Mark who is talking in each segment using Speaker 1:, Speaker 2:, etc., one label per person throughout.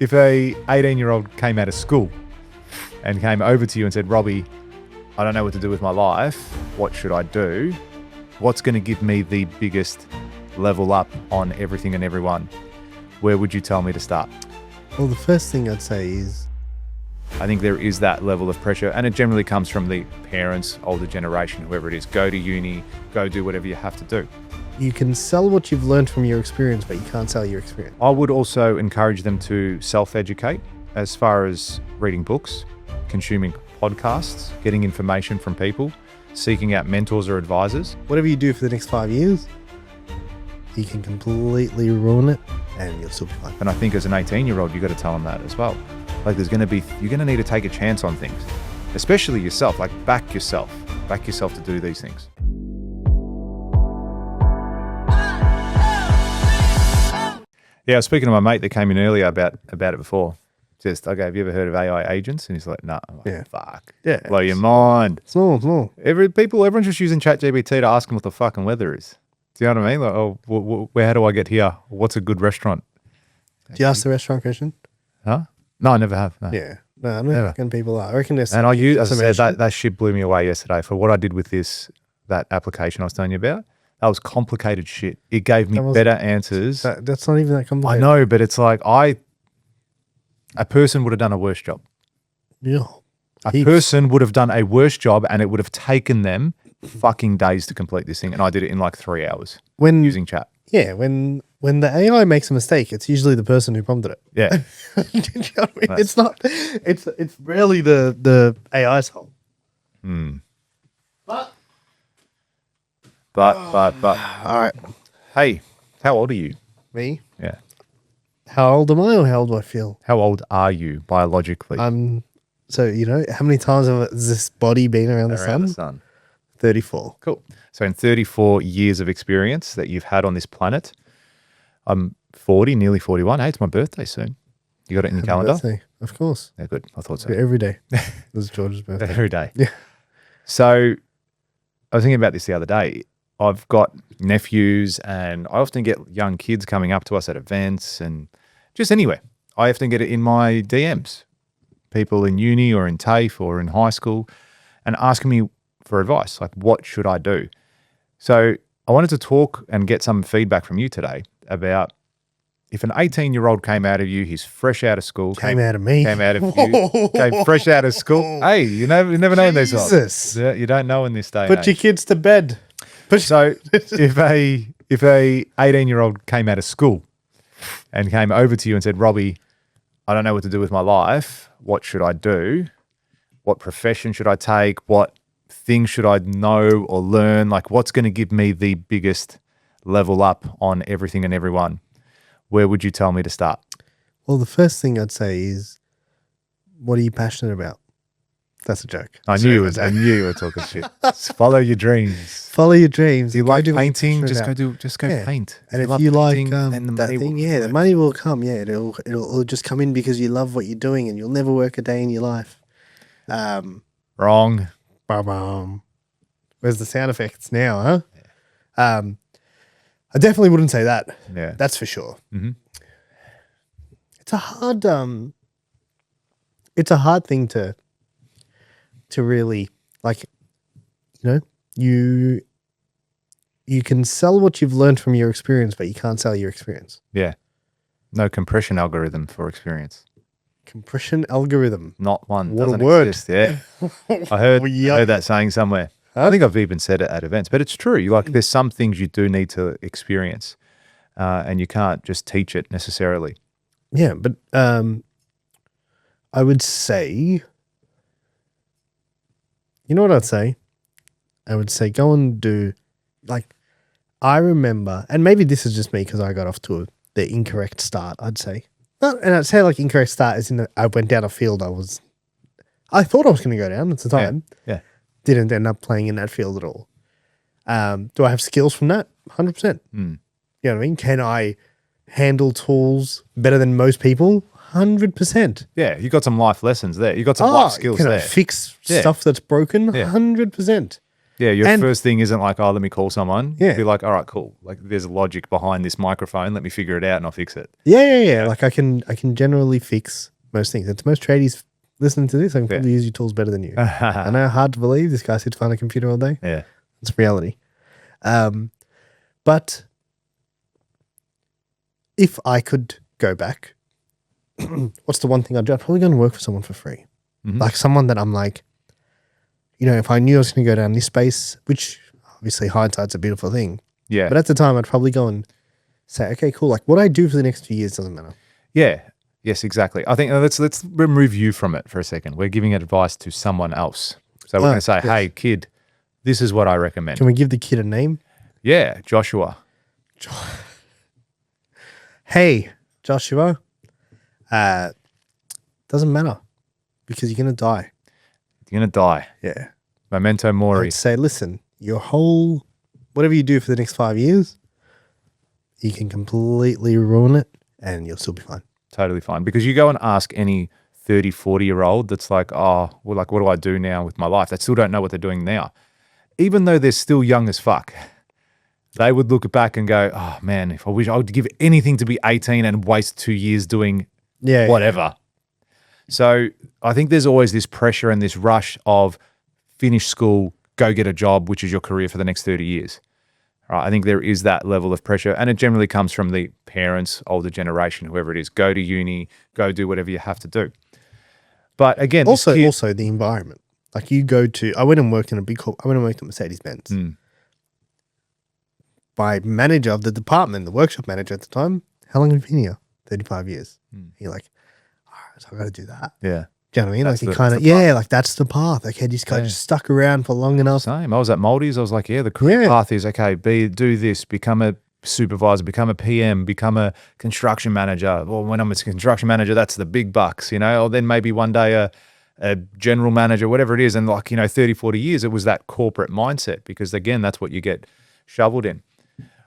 Speaker 1: If a 18-year-old came out of school and came over to you and said, Robbie, I don't know what to do with my life. What should I do? What's going to give me the biggest level up on everything and everyone? Where would you tell me to start?
Speaker 2: Well, the first thing I'd say is,
Speaker 1: I think there is that level of pressure, and it generally comes from the parents, older generation, whoever it is. Go to uni, go do whatever you have to do.
Speaker 2: you can sell what you've learned from your experience, but you can't sell your experience.
Speaker 1: I would also encourage them to self-educate as far as reading books, consuming podcasts, getting information from people, seeking out mentors or advisors.
Speaker 2: Whatever you do for the next 5 years, you can completely ruin it and you'll still be fine.
Speaker 1: And I think as an 18-year-old, you've got to tell them that as well. Like you're going to need to take a chance on things, especially yourself, like back yourself to do these things. Yeah, I was speaking to my mate that came in earlier about it before. Just, okay, have you ever heard of AI agents? And he's like, nah. I'm like,
Speaker 2: Yeah.
Speaker 1: Fuck.
Speaker 2: Yeah.
Speaker 1: Blow your mind.
Speaker 2: Small.
Speaker 1: Everyone's just using ChatGPT to ask them what the fucking weather is. Do you know what I mean? Like, how do I get here? What's a good restaurant?
Speaker 2: Do you ask the restaurant question?
Speaker 1: Huh? No, I never have. No.
Speaker 2: Yeah. No, I don't reckon people are. I reckon there's
Speaker 1: And as I said, that shit blew me away yesterday for what I did with that application I was telling you about. That was complicated shit. It gave me better answers.
Speaker 2: That's not even that
Speaker 1: I
Speaker 2: complicated.
Speaker 1: know, but it's like a person would have done a worse job.
Speaker 2: Yeah.
Speaker 1: A person would have done a worse job and it would have taken them fucking days to complete this thing. And I did it in like 3 hours using chat.
Speaker 2: Yeah, when the AI makes a mistake, it's usually the person who prompted it.
Speaker 1: Yeah.
Speaker 2: Do you know what I mean? It's rarely the AI's fault.
Speaker 1: But
Speaker 2: All right.
Speaker 1: hey, how old are you?
Speaker 2: Me?
Speaker 1: Yeah.
Speaker 2: How old am I or how old do I feel?
Speaker 1: How old are you biologically?
Speaker 2: So, how many times has this body been around the sun? 34.
Speaker 1: Cool. So in 34 years of experience that you've had on this planet, I'm 40, nearly 41. Hey, it's my birthday soon. You got it in your calendar?
Speaker 2: Birthday, of course.
Speaker 1: Yeah, good. I thought so.
Speaker 2: Yeah, every day. This is George's birthday.
Speaker 1: Every day.
Speaker 2: Yeah.
Speaker 1: So I was thinking about this the other day. I've got nephews and I often get young kids coming up to us at events and just anywhere. I often get it in my DMs. People in uni or in TAFE or in high school and asking me for advice, like what should I do? So I wanted to talk and get some feedback from you today about if an 18-year-old came out of you, he's fresh out of school.
Speaker 2: Came out of me.
Speaker 1: Came out of you. Came fresh out of school. Hey, you never know in these
Speaker 2: Jesus.
Speaker 1: Yeah, you don't know in this day.
Speaker 2: Put your kids to bed.
Speaker 1: So if a 18-year-old came out of school and came over to you and said, Robbie, I don't know what to do with my life. What should I do? What profession should I take? What things should I know or learn? Like what's going to give me the biggest level up on everything and everyone? Where would you tell me to start?
Speaker 2: Well, the first thing I'd say is, what are you passionate about? That's a joke.
Speaker 1: I knew you were talking shit. Follow your dreams.
Speaker 2: Follow your dreams.
Speaker 1: Do you like painting? Just go
Speaker 2: Yeah.
Speaker 1: paint.
Speaker 2: And if you like
Speaker 1: painting, then the
Speaker 2: that
Speaker 1: money
Speaker 2: thing,
Speaker 1: will
Speaker 2: the money will come. Yeah, it'll just come in because you love what you're doing and you'll never work a day in your life.
Speaker 1: Wrong.
Speaker 2: Ba-bum. Where's the sound effects now, huh? Yeah. I definitely wouldn't say that.
Speaker 1: Yeah.
Speaker 2: That's for sure.
Speaker 1: Mm-hmm.
Speaker 2: It's a hard thing to really, like, you can sell what you've learned from your experience, but you can't sell your experience.
Speaker 1: Yeah. No compression algorithm for experience.
Speaker 2: Compression algorithm.
Speaker 1: Not one.
Speaker 2: What a
Speaker 1: Doesn't
Speaker 2: word.
Speaker 1: exist. Yeah. I heard that saying somewhere. I think I've even said it at events, but it's true. There's some things you do need to experience, and you can't just teach it necessarily.
Speaker 2: Yeah, but I would say, you know what I'd say? I would say go and do, like, I remember, and maybe this is just me because I got off to the incorrect start, I'd say. And I'd say like incorrect start is in that I went down a field I thought I was going to go down at the time.
Speaker 1: Yeah.
Speaker 2: Didn't end up playing in that field at all. Do I have skills from that? 100%. You know what I mean? Can I handle tools better than most people? 100%.
Speaker 1: Yeah, you got some life lessons there. You got some life skills
Speaker 2: can
Speaker 1: there.
Speaker 2: I fix stuff that's broken?
Speaker 1: Yeah.
Speaker 2: 100%.
Speaker 1: Yeah, your
Speaker 2: And-
Speaker 1: first thing isn't like, oh, let me call someone.
Speaker 2: Yeah.
Speaker 1: Be like, all right, cool. Like there's logic behind this microphone. Let me figure it out and I'll fix it.
Speaker 2: Yeah. Like I can generally fix most things. And to most tradies listening to this, I can probably use your tools better than you. I know, hard to believe this guy sits behind a computer all day.
Speaker 1: Yeah.
Speaker 2: It's reality. But if I could go back, what's the one thing I'd do? I'd probably go and work for someone for free.
Speaker 1: Mhm.
Speaker 2: Like someone that I'm like, you know, if I knew I was going to go down this space, which obviously hindsight's a beautiful thing.
Speaker 1: Yeah.
Speaker 2: But at the time, I'd probably go and say, okay, cool. Like what I do for the next few years doesn't matter.
Speaker 1: Yeah. Yes, exactly. I think let's remove you from it for a second. We're giving advice to someone else. So we're going to say,
Speaker 2: yes.
Speaker 1: hey, kid, this is what I recommend.
Speaker 2: Can we give the kid a name?
Speaker 1: Yeah, Joshua.
Speaker 2: Hey, Joshua. Doesn't matter because you're going to die.
Speaker 1: You're going to die.
Speaker 2: Yeah.
Speaker 1: Memento mori.
Speaker 2: I'd say, listen, your whole, whatever you do for the next 5 years, you can completely ruin it and you'll still be fine.
Speaker 1: Totally fine. Because you go and ask any 30, 40-year-old that's like, oh, well, like, what do I do now with my life? They still don't know what they're doing now. Even though they're still young as fuck, they would look back and go, oh, man, if I wish I would give anything to be 18 and waste 2 years doing whatever. So I think there's always this pressure and this rush of finish school, go get a job, which is your career for the next 30 years. Right? I think there is that level of pressure, and it generally comes from the parents, older generation, whoever it is. Go to uni, go do whatever you have to do. But again,
Speaker 2: also the environment. Like you go to, I went and worked in a big corp. I went and worked at Mercedes-Benz. My manager of the department, the workshop manager at the time, how long have you been here? 35 years. You're like, all right, so I got to do that.
Speaker 1: Yeah.
Speaker 2: Do you know what I mean?
Speaker 1: That's
Speaker 2: like you kind of, like that's the path. Okay, this guy just stuck around for long enough.
Speaker 1: Same. I was at Maldives. I was like, yeah, the career path is, okay, do this, become a supervisor, become a PM, become a construction manager. Well, when I'm a construction manager, that's the big bucks, you know, or then maybe one day a general manager, whatever it is. And like, 30, 40 years, it was that corporate mindset because, again, that's what you get shoveled in.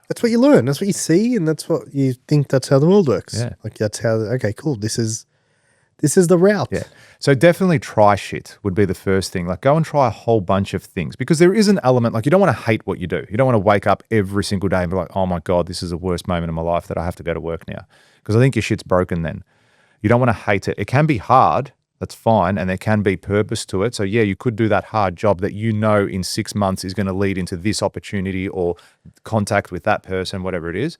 Speaker 2: That's what you learn. That's what you see. And that's what you think that's how the world works.
Speaker 1: Yeah.
Speaker 2: Like that's how, okay, cool. This is the route.
Speaker 1: Yeah. So definitely try shit would be the first thing. Like go and try a whole bunch of things because there is an element, like you don't want to hate what you do. You don't want to wake up every single day and be like, oh my God, this is the worst moment of my life that I have to go to work now. Because I think your shit's broken then. You don't want to hate it. It can be hard. That's fine. And there can be purpose to it. So yeah, you could do that hard job that you know in 6 months is going to lead into this opportunity or contact with that person, whatever it is.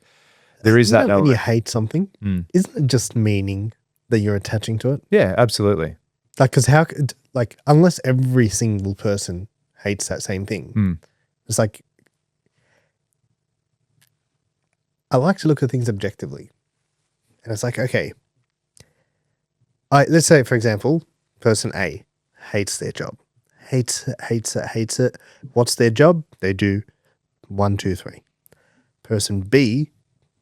Speaker 1: There is that
Speaker 2: when you hate something, isn't it just meaning that you're attaching to it?
Speaker 1: Yeah, absolutely.
Speaker 2: Like, because how could, like, unless every single person hates that same thing, it's like, I like to look at things objectively. And it's like, okay, let's say, for example, person A hates their job, hates it. What's their job? They do 1, 2, 3. Person B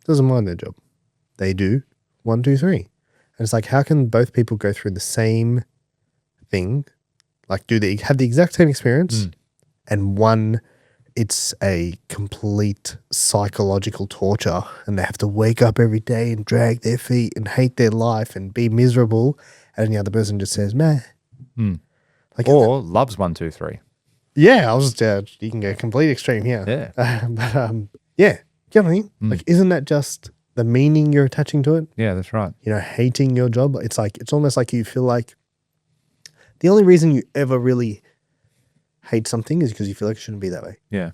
Speaker 2: doesn't mind their job. They do 1, 2, 3. And it's like, how can both people go through the same thing, like have the exact same experience, and one, it's a complete psychological torture and they have to wake up every day and drag their feet and hate their life and be miserable, and the other person just says, meh. Like,
Speaker 1: or loves 1, 2, 3.
Speaker 2: Yeah, I was you can go complete extreme here.
Speaker 1: Yeah.
Speaker 2: But yeah, do you know what I mean? Like, isn't that just the meaning you're attaching to it?
Speaker 1: Yeah, that's right.
Speaker 2: You know, hating your job. It's like, it's almost like you feel like the only reason you ever really hate something is because you feel like it shouldn't be that way.
Speaker 1: Yeah.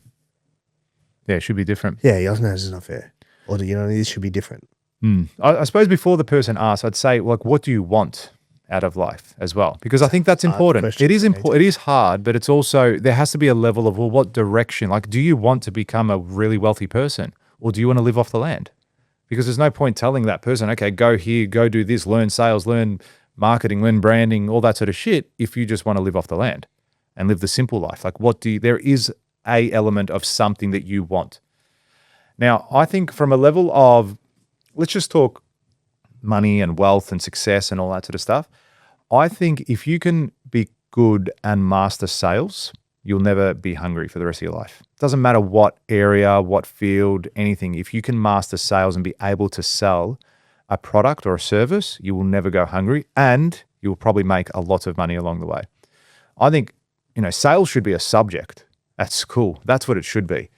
Speaker 1: Yeah, it should be different.
Speaker 2: Yeah, you know, this is not fair. Or, you know, this should be different.
Speaker 1: I suppose before the person asks, I'd say, like, what do you want out of life as well? Because I think that's important. It is important. It is hard, but it's also, there has to be a level of, well, what direction? Like, do you want to become a really wealthy person, or do you want to live off the land? Because there's no point telling that person, okay, go here, go do this, learn sales, learn marketing, learn branding, all that sort of shit, if you just want to live off the land and live the simple life. Like, there is a element of something that you want. Now, I think from a level of, let's just talk money and wealth and success and all that sort of stuff. I think if you can be good and master sales, you'll never be hungry for the rest of your life. It doesn't matter what area, what field, anything. If you can master sales and be able to sell a product or a service, you will never go hungry, and you will probably make a lot of money along the way. I think, sales should be a subject That's cool. That's what it should be.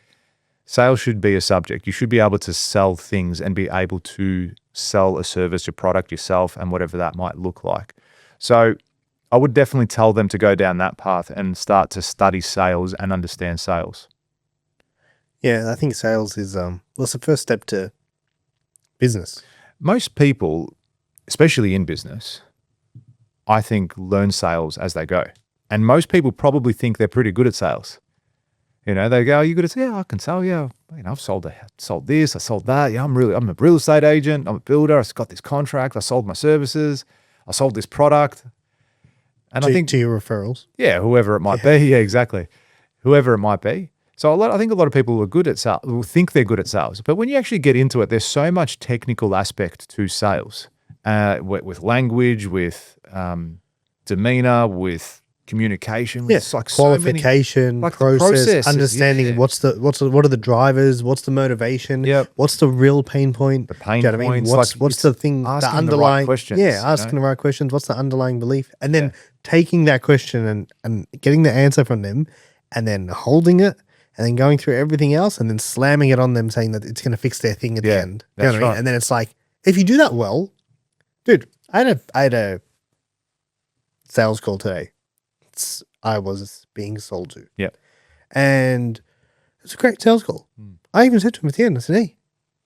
Speaker 1: Sales should be a subject. You should be able to sell things and be able to sell a service, a product yourself, and whatever that might look like. So I would definitely tell them to go down that path and start to study sales and understand sales.
Speaker 2: Yeah, I think sales is it's the first step to business.
Speaker 1: Most people, especially in business, I think learn sales as they go. And most people probably think they're pretty good at sales. You know, they go, "Are you good at sales? Yeah, I can sell. Yeah, you know, I've sold this, I sold that. Yeah, I'm a real estate agent. I'm a builder. I've got this contract. I sold my services. I sold this product." And I think
Speaker 2: to your referrals.
Speaker 1: Yeah, whoever it might be. Yeah, exactly. Whoever it might be. So I think a lot of people are good at sales, will think they're good at sales. But when you actually get into it, there's so much technical aspect to sales, with language, with demeanor, with communication. With
Speaker 2: Yes, qualification, process, understanding what are the drivers, what's the motivation, what's the real pain point,
Speaker 1: the pain
Speaker 2: do you know what I mean?
Speaker 1: points.
Speaker 2: What's the thing, the
Speaker 1: asking
Speaker 2: underlying
Speaker 1: the right questions.
Speaker 2: asking the right questions. What's the underlying belief, and then taking that question and getting the answer from them, and then holding it, and then going through everything else, and then slamming it on them, saying that it's going to fix their thing at the end. You know what I mean? And then it's like, if you do that well, dude, I had a sales call today. I was being sold to.
Speaker 1: Yeah.
Speaker 2: And it was a great sales call. I even said to him at the end, I said, "Hey,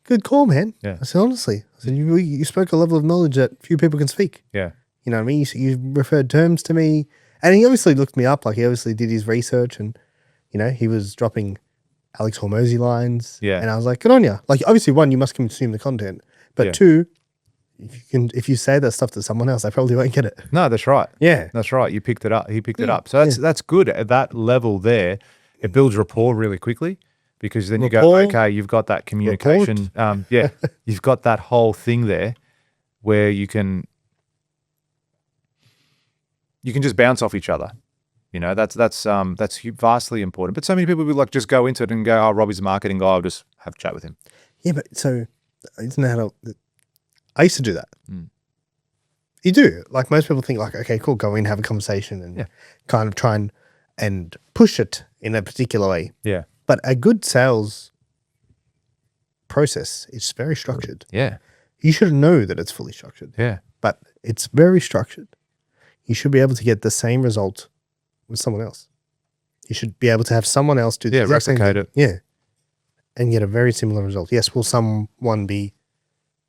Speaker 2: good call, man."
Speaker 1: Yeah.
Speaker 2: I said, honestly, I said, you spoke a level of knowledge that few people can speak.
Speaker 1: Yeah.
Speaker 2: You know what I mean? You referred terms to me. And he obviously looked me up. Like, he obviously did his research, and, you know, he was dropping Alex Hormozy lines.
Speaker 1: Yeah.
Speaker 2: And I was like, good on you. Like, obviously, one, you must consume the content. But two, if you say that stuff to someone else, they probably won't get it.
Speaker 1: No, that's right.
Speaker 2: Yeah.
Speaker 1: That's right. You picked it up. He picked it up. So that's good. At that level there, it builds rapport really quickly, because then you go, okay, you've got that communication. You've got that whole thing there where you can just bounce off each other. You know, that's vastly important. But so many people will like just go into it and go, "Oh, Robbie's a marketing guy. I'll just have a chat with him." Yeah,
Speaker 2: but so isn't that how I used to do that. You do. Like, most people think like, okay, cool, go in, have a conversation, and kind of try and push it in a particular way.
Speaker 1: Yeah.
Speaker 2: But a good sales process is very structured.
Speaker 1: Yeah.
Speaker 2: You should know that it's fully structured.
Speaker 1: Yeah.
Speaker 2: But it's very structured. You should be able to get the same result with someone else. You should be able to have someone else do the exact same
Speaker 1: replicate
Speaker 2: thing.
Speaker 1: it.
Speaker 2: Yeah. And get a very similar result. Yes, will someone be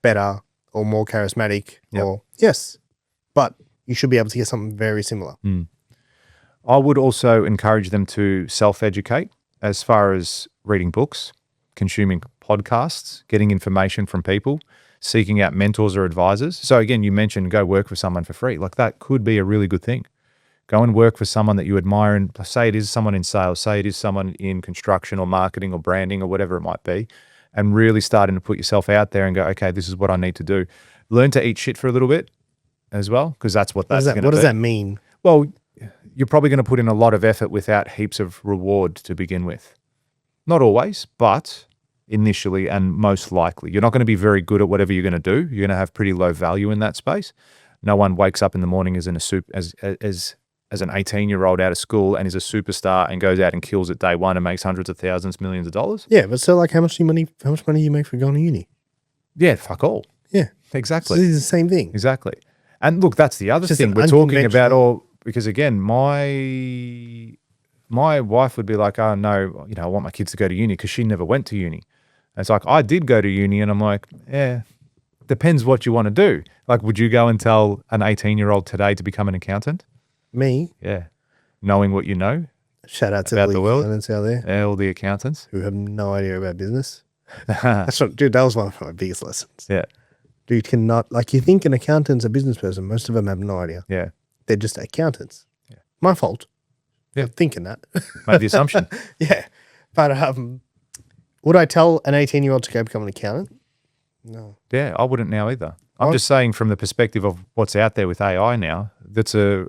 Speaker 2: better or more charismatic? Or yes. But you should be able to get something very similar.
Speaker 1: I would also encourage them to self-educate as far as reading books, consuming podcasts, getting information from people, seeking out mentors or advisors. So again, you mentioned go work for someone for free. Like, that could be a really good thing. Go and work for someone that you admire, and say it is someone in sales, say it is someone in construction or marketing or branding or whatever it might be, and really starting to put yourself out there and go, okay, this is what I need to do. Learn to eat shit for a little bit as well, because that's what that's going to be.
Speaker 2: What does that mean?
Speaker 1: Well, you're probably going to put in a lot of effort without heaps of reward to begin with. Not always, but initially and most likely. You're not going to be very good at whatever you're going to do. You're going to have pretty low value in that space. No one wakes up in the morning as an 18-year-old out of school and is a superstar and goes out and kills it day one and makes hundreds of thousands, millions of dollars.
Speaker 2: Yeah, but so, like, how much money do you make for going to uni?
Speaker 1: Yeah, fuck all.
Speaker 2: Yeah.
Speaker 1: Exactly.
Speaker 2: So this is the same thing.
Speaker 1: Exactly. And look, that's the other thing we're talking about, because again, my wife would be like, "Oh no, I want my kids to go to uni," because she never went to uni. And it's like, I did go to uni, and I'm like, yeah, depends what you want to do. Like, would you go and tell an 18-year-old today to become an accountant?
Speaker 2: Me?
Speaker 1: Yeah. Knowing what you know.
Speaker 2: Shout out to the world out there.
Speaker 1: Yeah, all the accountants
Speaker 2: who have no idea about business. Dude, that was one of my biggest lessons.
Speaker 1: Yeah.
Speaker 2: Dude cannot, like, you think an accountant's a business person. Most of them have no idea.
Speaker 1: Yeah.
Speaker 2: They're just accountants.
Speaker 1: Yeah.
Speaker 2: My fault.
Speaker 1: Yeah.
Speaker 2: I'm thinking that.
Speaker 1: Made the assumption.
Speaker 2: Yeah. But would I tell an 18-year-old to go become an accountant? No.
Speaker 1: Yeah, I wouldn't now either. I'm just saying, from the perspective of what's out there with AI now, it's a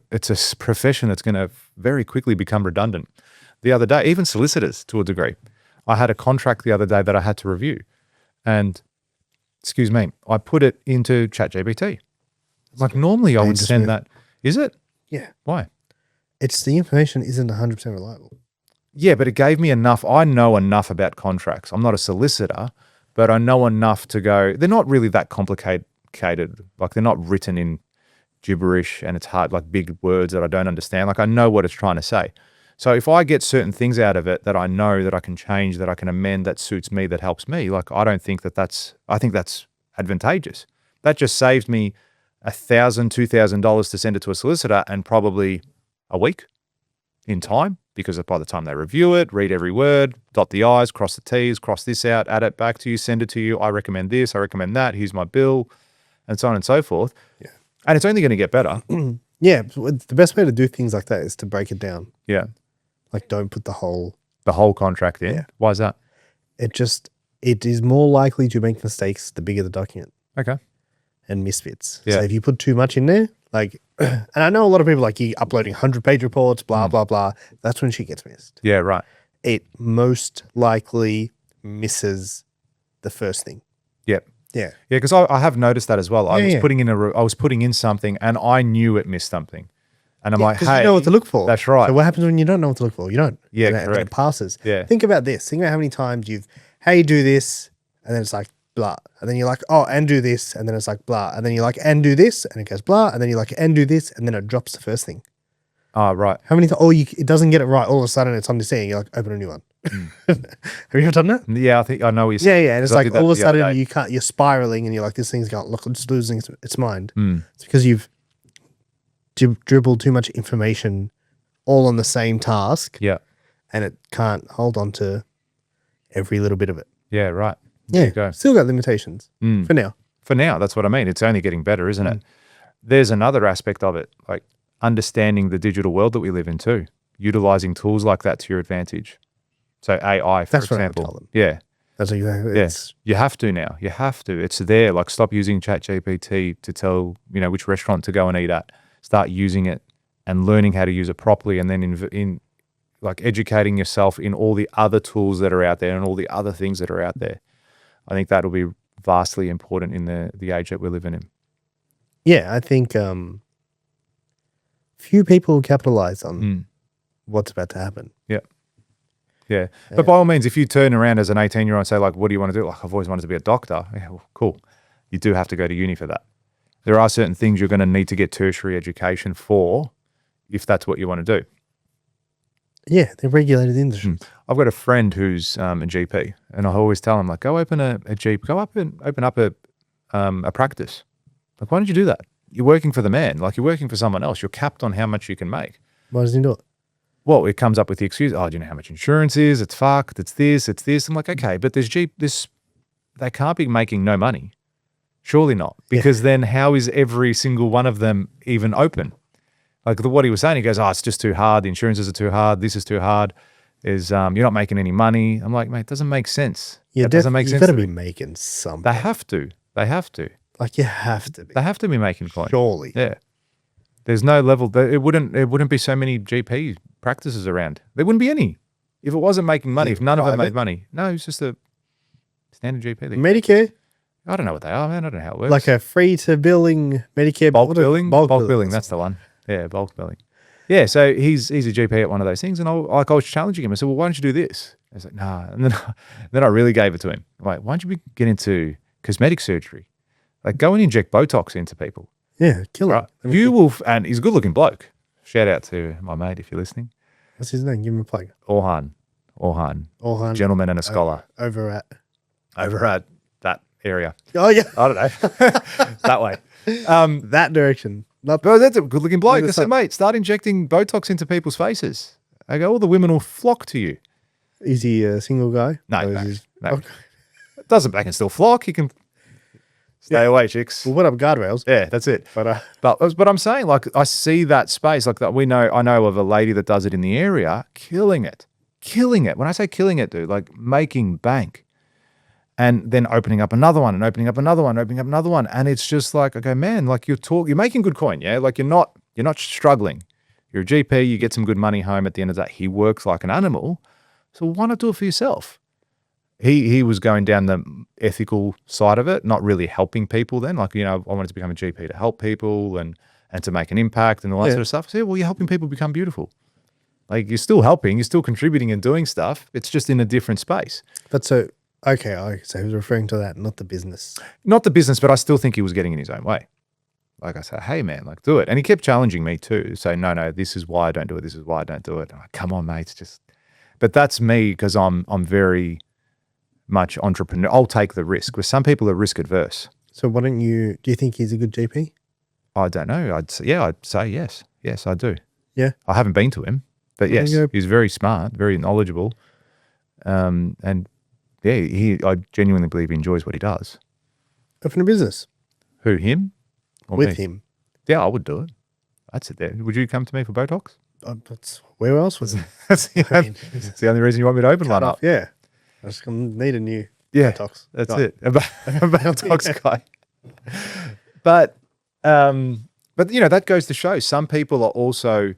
Speaker 1: profession that's going to very quickly become redundant. The other day, even solicitors to a degree. I had a contract the other day that I had to review, and I put it into ChatGPT. Like, normally I would send that. Is it?
Speaker 2: Yeah.
Speaker 1: Why?
Speaker 2: It's the information isn't 100% reliable.
Speaker 1: Yeah, but it gave me enough. I know enough about contracts. I'm not a solicitor, but I know enough to go, they're not really that complicated. Like they're not written in gibberish and it's hard, like big words that I don't understand. Like I know what it's trying to say. So if I get certain things out of it that I know that I can change, that I can amend, that suits me, that helps me, like I don't think I think that's advantageous. That just saved me $1,000, $2,000 to send it to a solicitor and probably a week in time, because by the time they review it, read every word, dot the I's, cross the T's, cross this out, add it back to you, send it to you. I recommend this, I recommend that. Here's my bill, and so on and so forth. Yeah. And it's only going to get better.
Speaker 2: Yeah. The best way to do things like that is to break it down.
Speaker 1: Yeah.
Speaker 2: Like don't put the whole
Speaker 1: contract in.
Speaker 2: Yeah.
Speaker 1: Why is that?
Speaker 2: It is more likely to make mistakes the bigger the document.
Speaker 1: Okay.
Speaker 2: And misfits.
Speaker 1: Yeah.
Speaker 2: So if you put too much in there, like, and I know a lot of people like you uploading 100-page reports, blah, blah, blah. That's when shit gets missed.
Speaker 1: Yeah, right.
Speaker 2: It most likely misses the first thing.
Speaker 1: Yep.
Speaker 2: Yeah.
Speaker 1: Yeah, because I have noticed that as well. I
Speaker 2: Yeah,
Speaker 1: was putting in something and I knew it missed something. And I'm like, hey.
Speaker 2: you know what to look for.
Speaker 1: That's right.
Speaker 2: So what happens when you don't know what to look for? You don't.
Speaker 1: Yeah,
Speaker 2: and
Speaker 1: correct.
Speaker 2: it passes.
Speaker 1: Yeah.
Speaker 2: Think about this. Think about how many times hey, do this. And then it's like, blah. And then you're like, oh, and do this. And then it's like, blah. And then you're like, and do this. And it goes, blah. And then you're like, and do this. And then it drops the first thing.
Speaker 1: Oh, right.
Speaker 2: How many times? It doesn't get it right. All of a sudden it's on the scene. You're like, open a new one. Have you ever done that?
Speaker 1: Yeah, I think I know what you're saying.
Speaker 2: Yeah. And it's like all of a sudden you're spiraling and you're like, this thing's got, look, it's losing its mind. It's because you've dribbled too much information all on the same task.
Speaker 1: Yeah.
Speaker 2: And it can't hold on to every little bit of it.
Speaker 1: Yeah, right.
Speaker 2: Yeah.
Speaker 1: You go.
Speaker 2: Still got limitations for now.
Speaker 1: For now, that's what I mean. It's only getting better, isn't it? There's another aspect of it, like understanding the digital world that we live in too, utilizing tools like that to your advantage. So AI, for
Speaker 2: That's
Speaker 1: example.
Speaker 2: what I would tell them.
Speaker 1: Yeah.
Speaker 2: That's exactly.
Speaker 1: Yes. You have to now. You have to. It's there. Like stop using ChatGPT to tell, which restaurant to go and eat at. Start using it and learning how to use it properly, and then in like educating yourself in all the other tools that are out there and all the other things that are out there. I think that'll be vastly important in the age that we're living in.
Speaker 2: Yeah, I think few people capitalize on what's about to happen.
Speaker 1: Yeah. Yeah. But by all means, if you turn around as an 18-year-old and say, like, what do you want to do? Like, I've always wanted to be a doctor. Yeah, well, cool. You do have to go to uni for that. There are certain things you're going to need to get tertiary education for if that's what you want to do.
Speaker 2: Yeah, they're regulated industries.
Speaker 1: I've got a friend who's a GP, and I always tell him, like, go open a GP, go up and open up a practice. Like, why don't you do that? You're working for the man. Like, you're working for someone else. You're capped on how much you can make.
Speaker 2: Why doesn't he do it?
Speaker 1: Well, it comes up with the excuse, oh, do you know how much insurance is? It's fucked. It's this. I'm like, okay, but they can't be making no money. Surely not. Because then how is every single one of them even open? Like what he was saying, he goes, oh, it's just too hard. The insurances are too hard. This is too hard. You're not making any money. I'm like, mate, it doesn't make sense.
Speaker 2: Yeah,
Speaker 1: it doesn't make sense.
Speaker 2: You've got to be making something.
Speaker 1: They have to.
Speaker 2: Like you have to be.
Speaker 1: They have to be making coin.
Speaker 2: Surely.
Speaker 1: Yeah. There's no level. It wouldn't be so many GP practices around. There wouldn't be any. If it wasn't making money, if none of them made money. No, it's just a standard GP.
Speaker 2: Medicare?
Speaker 1: I don't know what they are, man. I don't know how it works.
Speaker 2: Like a free to billing Medicare.
Speaker 1: Bulk billing? Bulk billing, that's the one. Yeah, bulk billing. Yeah, so he's a GP at one of those things, and I was challenging him. I said, well, why don't you do this? I was like, nah. And then I really gave it to him. I'm like, why don't you get into cosmetic surgery? Like, go and inject Botox into people.
Speaker 2: Yeah, kill
Speaker 1: right?
Speaker 2: him.
Speaker 1: You will, and he's a good-looking bloke. Shout out to my mate if you're listening.
Speaker 2: What's his name? Give him a plug.
Speaker 1: Orhan, gentleman and a scholar.
Speaker 2: Over at
Speaker 1: that area.
Speaker 2: Oh, yeah.
Speaker 1: I don't know. That way.
Speaker 2: That direction.
Speaker 1: But that's a good-looking bloke. I said, mate, start injecting Botox into people's faces. I go, all the women will flock to you.
Speaker 2: Is he a single guy?
Speaker 1: No.
Speaker 2: Okay.
Speaker 1: It doesn't. They can still flock. He can stay away, chicks.
Speaker 2: Well, what up, guardrails?
Speaker 1: Yeah, that's it.
Speaker 2: But
Speaker 1: I'm saying, like, I see that space. Like that, I know of a lady that does it in the area, killing it. When I say killing it, dude, like making bank. And then opening up another one and opening up another one, opening up another one. And it's just like, okay, man, like you're making good coin, yeah? Like you're not struggling. You're a GP, you get some good money home at the end of that. He works like an animal. So why not do it for yourself? He was going down the ethical side of it, not really helping people then. Like, I wanted to become a GP to help people and to make an impact and all that sort of stuff. So, well, you're helping people become beautiful. Like you're still helping, you're still contributing and doing stuff. It's just in a different space.
Speaker 2: But so, okay, so he was referring to that, not the business.
Speaker 1: Not the business, but I still think he was getting in his own way. Like I said, hey man, like do it. And he kept challenging me too. Say, no, this is why I don't do it. This is why I don't do it. I'm like, come on, mate. It's just, but that's me because I'm very much entrepreneur. I'll take the risk. Where some people are risk adverse.
Speaker 2: So why don't you, do you think he's a good GP?
Speaker 1: I don't know. I'd say yes. Yes, I do.
Speaker 2: Yeah.
Speaker 1: I haven't been to him, but
Speaker 2: There
Speaker 1: yes,
Speaker 2: you go.
Speaker 1: he's very smart, very knowledgeable. And yeah, I genuinely believe he enjoys what he does.
Speaker 2: Open a business
Speaker 1: Who, him? Or
Speaker 2: with
Speaker 1: me?
Speaker 2: him.
Speaker 1: Yeah, I would do it. I'd sit there. Would you come to me for Botox?
Speaker 2: That's, where else was it?
Speaker 1: That's that's the only reason you want me to open one up.
Speaker 2: Yeah. I just need a new
Speaker 1: Yeah,
Speaker 2: Botox.
Speaker 1: that's
Speaker 2: Right.
Speaker 1: it. A Botox guy. But that goes to show some people are also,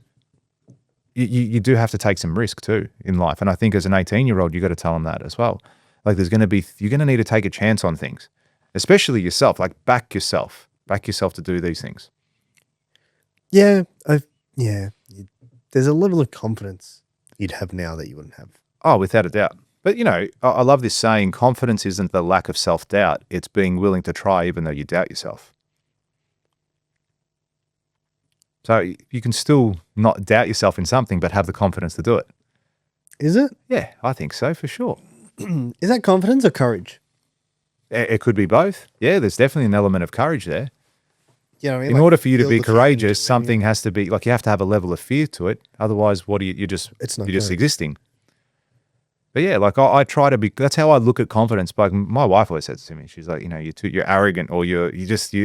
Speaker 1: you do have to take some risk too in life. And I think as an 18-year-old, you got to tell them that as well. Like you're going to need to take a chance on things, especially yourself, like back yourself to do these things.
Speaker 2: Yeah. There's a level of confidence you'd have now that you wouldn't have.
Speaker 1: Oh, without a doubt. But, I love this saying, confidence isn't the lack of self-doubt. It's being willing to try even though you doubt yourself. So you can still not doubt yourself in something, but have the confidence to do it.
Speaker 2: Is it?
Speaker 1: Yeah, I think so for sure.
Speaker 2: Is that confidence or courage?
Speaker 1: It could be both. Yeah, there's definitely an element of courage there.
Speaker 2: You know what I mean?
Speaker 1: In
Speaker 2: Like,
Speaker 1: order for you to
Speaker 2: feel
Speaker 1: be
Speaker 2: the fear into
Speaker 1: courageous,
Speaker 2: it,
Speaker 1: something has to be, like you have to have a level of fear to it. Otherwise, what are you're just
Speaker 2: It's not
Speaker 1: courage.
Speaker 2: existing.
Speaker 1: But yeah, like I try to be, that's how I look at confidence. Like my wife always says to me, she's like, you're arrogant or you're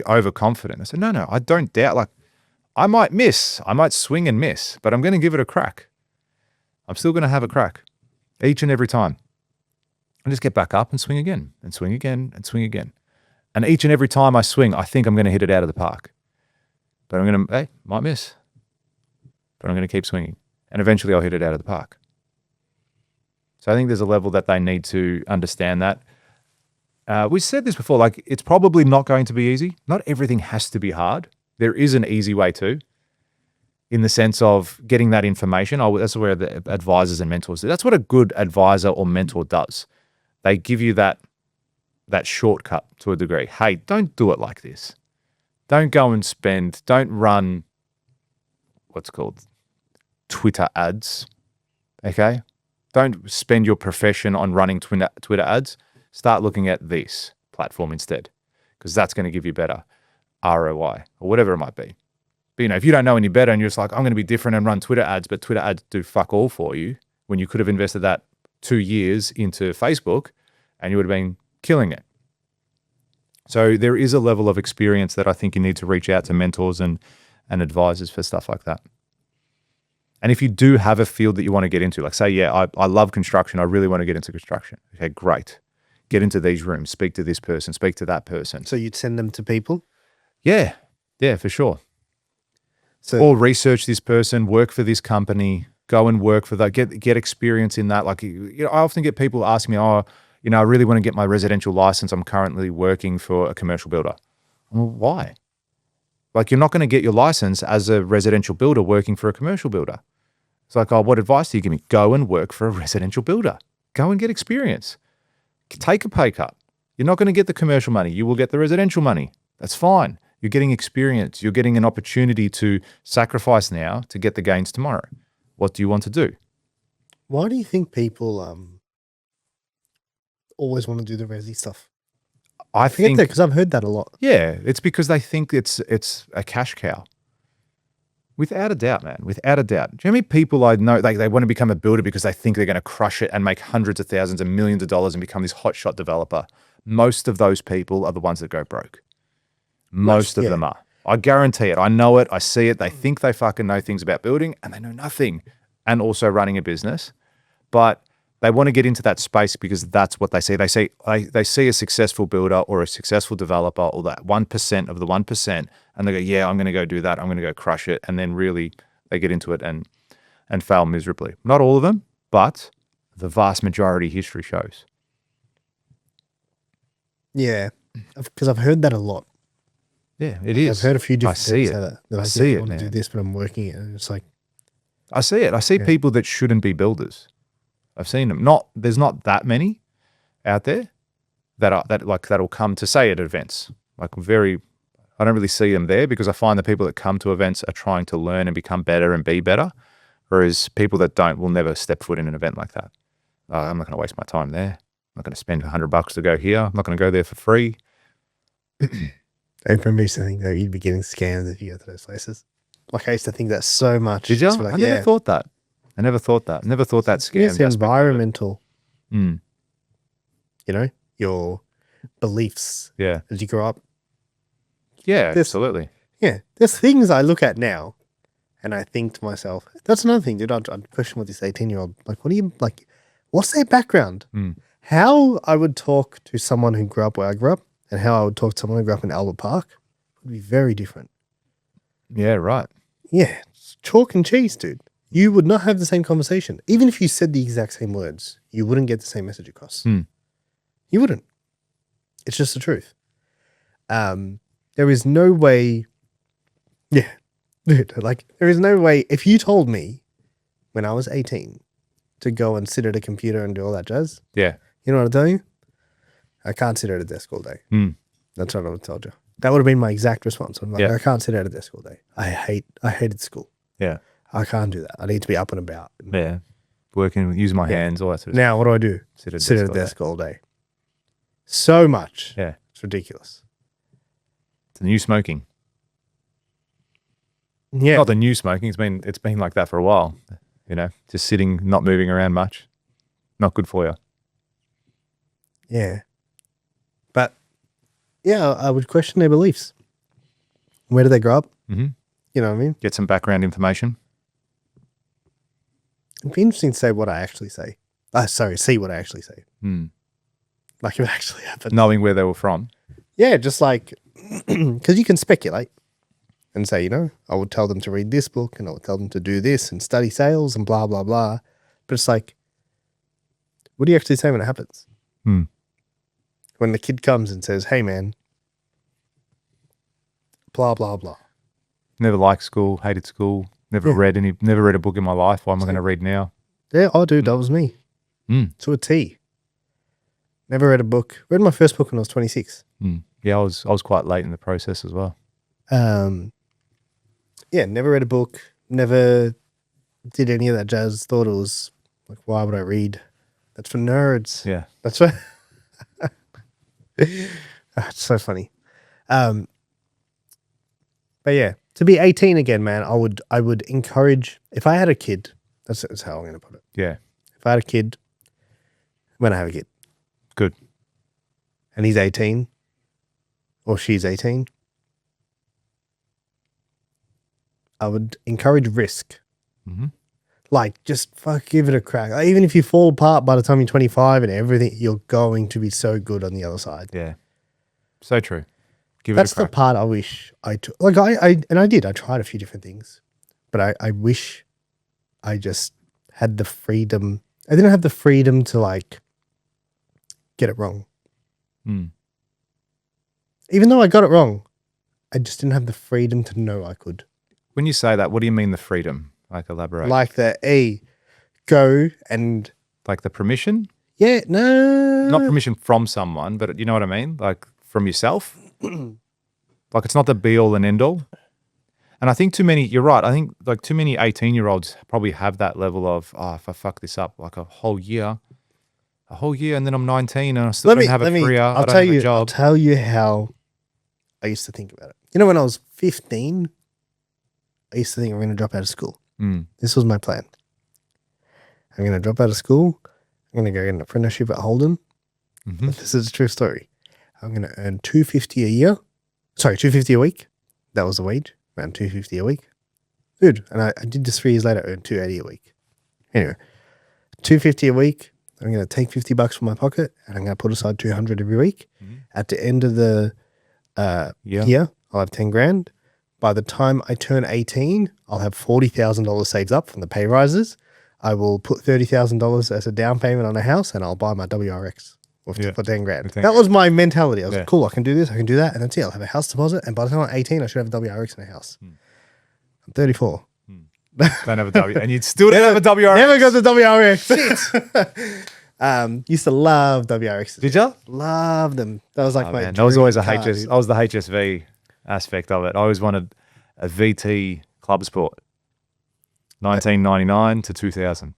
Speaker 1: overconfident. I said, no, I don't doubt. Like I might swing and miss, but I'm going to give it a crack. I'm still going to have a crack each and every time. And just get back up and swing again and swing again and swing again. And each and every time I swing, I think I'm going to hit it out of the park. But might miss. But I'm going to keep swinging. And eventually I'll hit it out of the park. So I think there's a level that they need to understand that. We said this before, like it's probably not going to be easy. Not everything has to be hard. There is an easy way too, in the sense of getting that information. That's where the advisors and mentors do. That's what a good advisor or mentor does. They give you that shortcut to a degree. Hey, don't do it like this. Don't go and don't run what's called Twitter ads. Okay? Don't spend your profession on running Twitter ads. Start looking at this platform instead, because that's going to give you better ROI or whatever it might be. But if you don't know any better and you're just like, I'm going to be different and run Twitter ads, but Twitter ads do fuck all for you when you could have invested that 2 years into Facebook and you would have been killing it. So there is a level of experience that I think you need to reach out to mentors and advisors for stuff like that. And if you do have a field that you want to get into, like say, I love construction. I really want to get into construction. Okay, great. Get into these rooms, speak to this person, speak to that person.
Speaker 2: So you'd send them to people?
Speaker 1: Yeah, for sure.
Speaker 2: So
Speaker 1: Or research this person, work for this company, go and work for that, get experience in that. Like, I often get people asking me, I really want to get my residential license. I'm currently working for a commercial builder. Well, why? Like, you're not going to get your license as a residential builder working for a commercial builder. It's like, what advice do you give me? Go and work for a residential builder. Go and get experience. Take a pay cut. You're not going to get the commercial money. You will get the residential money. That's fine. You're getting experience. You're getting an opportunity to sacrifice now to get the gains tomorrow. What do you want to do?
Speaker 2: why do you think people always want to do the resi stuff?
Speaker 1: I think
Speaker 2: Because I've heard that a lot.
Speaker 1: Yeah, it's because they think it's a cash cow. Without a doubt, man. Without a doubt. Do you know how many people I know, they want to become a builder because they think they're going to crush it and make hundreds of thousands and millions of dollars and become this hotshot developer? Most of those people are the ones that go broke. Most of them are. I guarantee it. I know it. I see it. They think they fucking know things about building and they know nothing, and also running a business. But they want to get into that space because that's what they see. They see a successful builder or a successful developer or that 1% of the 1%, and they go, yeah, I'm going to go do that. I'm going to go crush it. And then really they get into it and fail miserably. Not all of them, but the vast majority, history shows.
Speaker 2: Yeah, because I've heard that a lot.
Speaker 1: Yeah, it is.
Speaker 2: I've heard a few different
Speaker 1: I see
Speaker 2: people
Speaker 1: it.
Speaker 2: say that.
Speaker 1: I see
Speaker 2: I
Speaker 1: it,
Speaker 2: want to do
Speaker 1: man.
Speaker 2: this, but I'm working it. And it's like,
Speaker 1: I see it. I see people that shouldn't be builders. I've seen them. There's not that many out there that'll come to say at events. I don't really see them there because I find the people that come to events are trying to learn and become better and be better, whereas people that don't will never step foot in an event like that. I'm not going to waste my time there. I'm not going to spend $100 to go here. I'm not going to go there for free.
Speaker 2: I remember used to think that you'd be getting scammed if you go to those places. Like I used to think that so much.
Speaker 1: Did you?
Speaker 2: Like,
Speaker 1: I never thought that. I never thought that. Never thought that scam.
Speaker 2: It's environmental.
Speaker 1: Mm.
Speaker 2: You know, your beliefs.
Speaker 1: Yeah.
Speaker 2: As you grow up.
Speaker 1: Yeah, absolutely.
Speaker 2: Yeah. There's things I look at now and I think to myself, that's another thing, dude. I'd question with this 18-year-old. Like, what's their background?
Speaker 1: Mm.
Speaker 2: How I would talk to someone who grew up where I grew up and how I would talk to someone who grew up in Albert Park would be very different.
Speaker 1: Yeah, right.
Speaker 2: Yeah. It's chalk and cheese, dude. You would not have the same conversation. Even if you said the exact same words, you wouldn't get the same message across.
Speaker 1: Mm.
Speaker 2: You wouldn't. It's just the truth. There is no way. Yeah. Dude, like, there is no way. If you told me when I was 18 to go and sit at a computer and do all that jazz.
Speaker 1: Yeah.
Speaker 2: You know what I'll tell you? I can't sit at a desk all day.
Speaker 1: Mm.
Speaker 2: That's what I would have told you. That would have been my exact response. I'm like,
Speaker 1: Yeah.
Speaker 2: I can't sit at a desk all day. I hated school.
Speaker 1: Yeah.
Speaker 2: I can't do that. I need to be up and about.
Speaker 1: Yeah. Working, using my hands, all that sort of
Speaker 2: Now, what do I do?
Speaker 1: stuff.
Speaker 2: Sit at a desk all day. So much.
Speaker 1: Yeah.
Speaker 2: It's ridiculous.
Speaker 1: It's the new smoking.
Speaker 2: Yeah.
Speaker 1: Not the new smoking. It's been like that for a while. You know, just sitting, not moving around much. Not good for you.
Speaker 2: Yeah. But, yeah, I would question their beliefs. Where do they grow up?
Speaker 1: Mm-hmm.
Speaker 2: You know what I mean?
Speaker 1: Get some background information.
Speaker 2: It'd be interesting to say what I actually say. See what I actually say.
Speaker 1: Mm.
Speaker 2: Like if it actually happened.
Speaker 1: Knowing where they were from.
Speaker 2: Yeah, just like, because you can speculate and say, you know, I would tell them to read this book and I would tell them to do this and study sales and blah, blah, blah. But it's like, what do you actually say when it happens?
Speaker 1: Mm.
Speaker 2: When the kid comes and says, hey, man, blah, blah, blah.
Speaker 1: Never liked school, hated school, never read a book in my life. Why am I going to read now?
Speaker 2: Yeah, oh, dude, that was me.
Speaker 1: Mm.
Speaker 2: To a T. Never read a book. Read my first book when I was 26.
Speaker 1: Mm. Yeah, I was quite late in the process as well.
Speaker 2: Yeah, never read a book. Never did any of that jazz. Thought it was like, why would I read? That's for nerds.
Speaker 1: Yeah.
Speaker 2: That's right. It's so funny. But yeah, to be 18 again, man, I would encourage, if I had a kid, that's how I'm going to put it.
Speaker 1: Yeah.
Speaker 2: If I had a kid, when I have a kid.
Speaker 1: Good.
Speaker 2: And he's 18 or she's 18, I would encourage risk.
Speaker 1: Mm-hmm.
Speaker 2: Like, just give it a crack. Like, even if you fall apart by the time you're 25 and everything, you're going to be so good on the other side.
Speaker 1: Yeah. So true.
Speaker 2: That's
Speaker 1: it a
Speaker 2: the part I wish I took. Like, I did. I tried a few different things. But I wish I just had the freedom. I didn't have the freedom to, like, get it wrong.
Speaker 1: Mm.
Speaker 2: Even though I got it wrong, I just didn't have the freedom to know I could.
Speaker 1: When you say that, what do you mean the freedom? Like, elaborate.
Speaker 2: Like go and...
Speaker 1: Like the permission?
Speaker 2: Yeah, no.
Speaker 1: Not permission from someone, but you know what I mean? Like from yourself? Like it's not the be all and end all. And I think you're right. I think like too many 18-year-olds probably have that level of, if I fuck this up, like a whole year and then I'm 19 and I still don't have a career. I don't have a job.
Speaker 2: I'll tell you how I used to think about it. You know, when I was 15, I used to think I'm going to drop out of school.
Speaker 1: Mm.
Speaker 2: This was my plan. I'm going to drop out of school. I'm going to go get an apprenticeship at Holden.
Speaker 1: Mm-hmm.
Speaker 2: This is a true story. I'm going to earn $250 a year. Sorry, $250 a week. That was the wage. Around $250 a week. Dude, and I did this 3 years later, earned $280 a week. Anyway, $250 a week. I'm going to take $50 from my pocket and I'm going to put aside $200 every week. Mm-hmm. At the end of the year, I'll have 10 grand. By the time I turn 18, I'll have $40,000 saved up from the pay rises. I will put $30,000 as a down payment on a house and I'll buy my WRX for 10 grand. That was my mentality. I was like, cool, I can do this, I can do that. And that's it. I'll have a house deposit. And by the time I'm 18, I should have a WRX in a house. I'm 34.
Speaker 1: Don't have a W. And you still don't have a WRX.
Speaker 2: Never got the WRX. Used to love WRXs.
Speaker 1: Did you?
Speaker 2: Love them. That was like my
Speaker 1: Man, that was always a
Speaker 2: dream car,
Speaker 1: HS.
Speaker 2: dude.
Speaker 1: I was the HSV aspect of it. I always wanted a VT Club Sport. 1999 to 2000.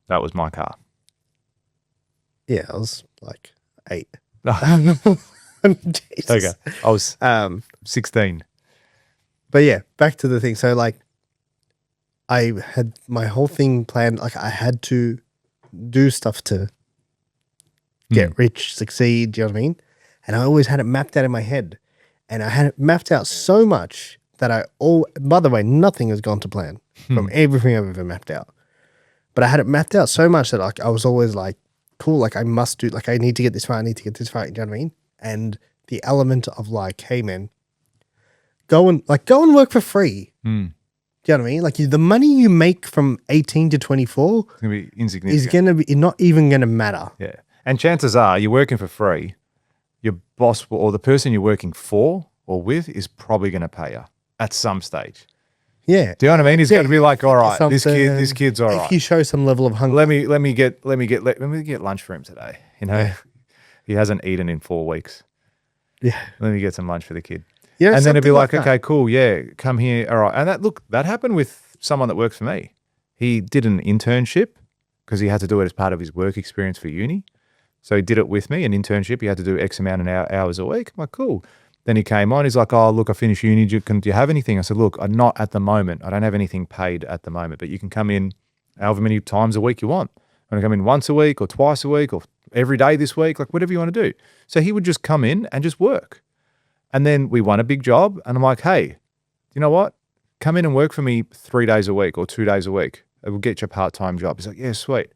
Speaker 1: That was my car.
Speaker 2: Yeah, I was like 8. Jesus.
Speaker 1: Okay. I was 16.
Speaker 2: But yeah, back to the thing. So like, I had my whole thing planned. Like, I had to do stuff to get rich, succeed. Do you know what I mean? And I always had it mapped out in my head, and I had it mapped out so much that by the way, nothing has gone to plan from everything I've ever mapped out. But I had it mapped out so much that like I was always like, cool, like I must do, like I need to get this right, I need to get this right. Do you know what I mean? And the element of like, hey man, go and work for free. Do you know what I mean? Like the money you make from 18 to 24
Speaker 1: It's going to be insignificant.
Speaker 2: is going to be not even going to matter.
Speaker 1: Yeah. And chances are you're working for free. Your boss or the person you're working for or with is probably going to pay you at some stage.
Speaker 2: Yeah.
Speaker 1: Do you know what I mean? He's going to be like, all right, this
Speaker 2: Something.
Speaker 1: kid's all
Speaker 2: If
Speaker 1: right.
Speaker 2: you show some level of hunger.
Speaker 1: Let me get lunch for him today. You know, he hasn't eaten in 4 weeks.
Speaker 2: Yeah.
Speaker 1: Let me get some lunch for the kid.
Speaker 2: Yeah.
Speaker 1: And then it'd be
Speaker 2: something
Speaker 1: like,
Speaker 2: that.
Speaker 1: okay, cool, yeah, come here, all right. And that happened with someone that works for me. He did an internship because he had to do it as part of his work experience for uni. So he did it with me, an internship. He had to do X amount of hours a week. I'm like, cool. Then he came on. He's like, oh, look, I finished uni. Do you have anything? I said, look, I'm not at the moment. I don't have anything paid at the moment, but you can come in however many times a week you want. I'm going to come in once a week or twice a week or every day this week, like whatever you want to do. So he would just come in and just work. And then we won a big job. And I'm like, hey, you know what? Come in and work for me 3 days a week or 2 days a week. It will get you a part-time job. He's like, yeah, sweet.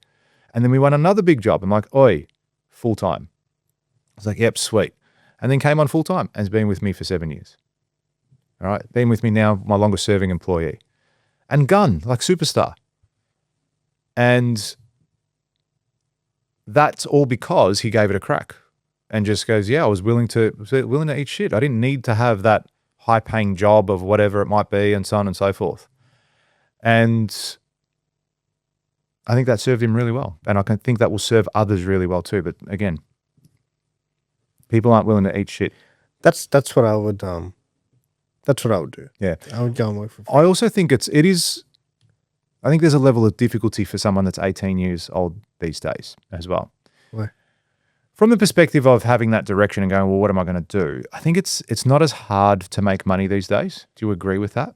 Speaker 1: And then we won another big job. I'm like, oi, full-time. I was like, yep, sweet. And then came on full-time and has been with me for 7 years. All right. Been with me now, my longest serving employee. And gun, like superstar. And that's all because he gave it a crack and just goes, yeah, I was willing to eat shit. I didn't need to have that high-paying job of whatever it might be and so on and so forth. And I think that served him really well. And I can think that will serve others really well too. But again, people aren't willing to eat shit.
Speaker 2: That's what I would do.
Speaker 1: Yeah.
Speaker 2: I would go and work for free.
Speaker 1: I also think I think there's a level of difficulty for someone that's 18 years old these days as well.
Speaker 2: Why?
Speaker 1: From the perspective of having that direction and going, well, what am I going to do? I think it's not as hard to make money these days. Do you agree with that?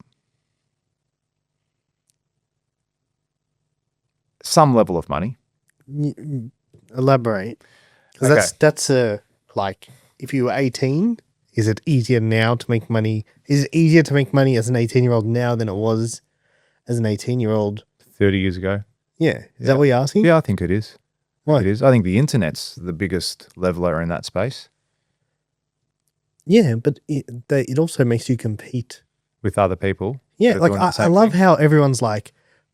Speaker 1: Some level of money.
Speaker 2: Elaborate. Because
Speaker 1: Okay.
Speaker 2: that's like, if you were 18, is it easier now to make money? Is it easier to make money as an 18-year-old now than it was as an 18-year-old?
Speaker 1: 30 years ago.
Speaker 2: Yeah. Is that what you're asking?
Speaker 1: Yeah, I think it is.
Speaker 2: Why?
Speaker 1: It is. I think the internet's the biggest leveler in that space
Speaker 2: Yeah, but it also makes you compete.
Speaker 1: with other people.
Speaker 2: Yeah,
Speaker 1: that are
Speaker 2: like
Speaker 1: doing the
Speaker 2: I
Speaker 1: same
Speaker 2: love
Speaker 1: thing.
Speaker 2: how everyone's like,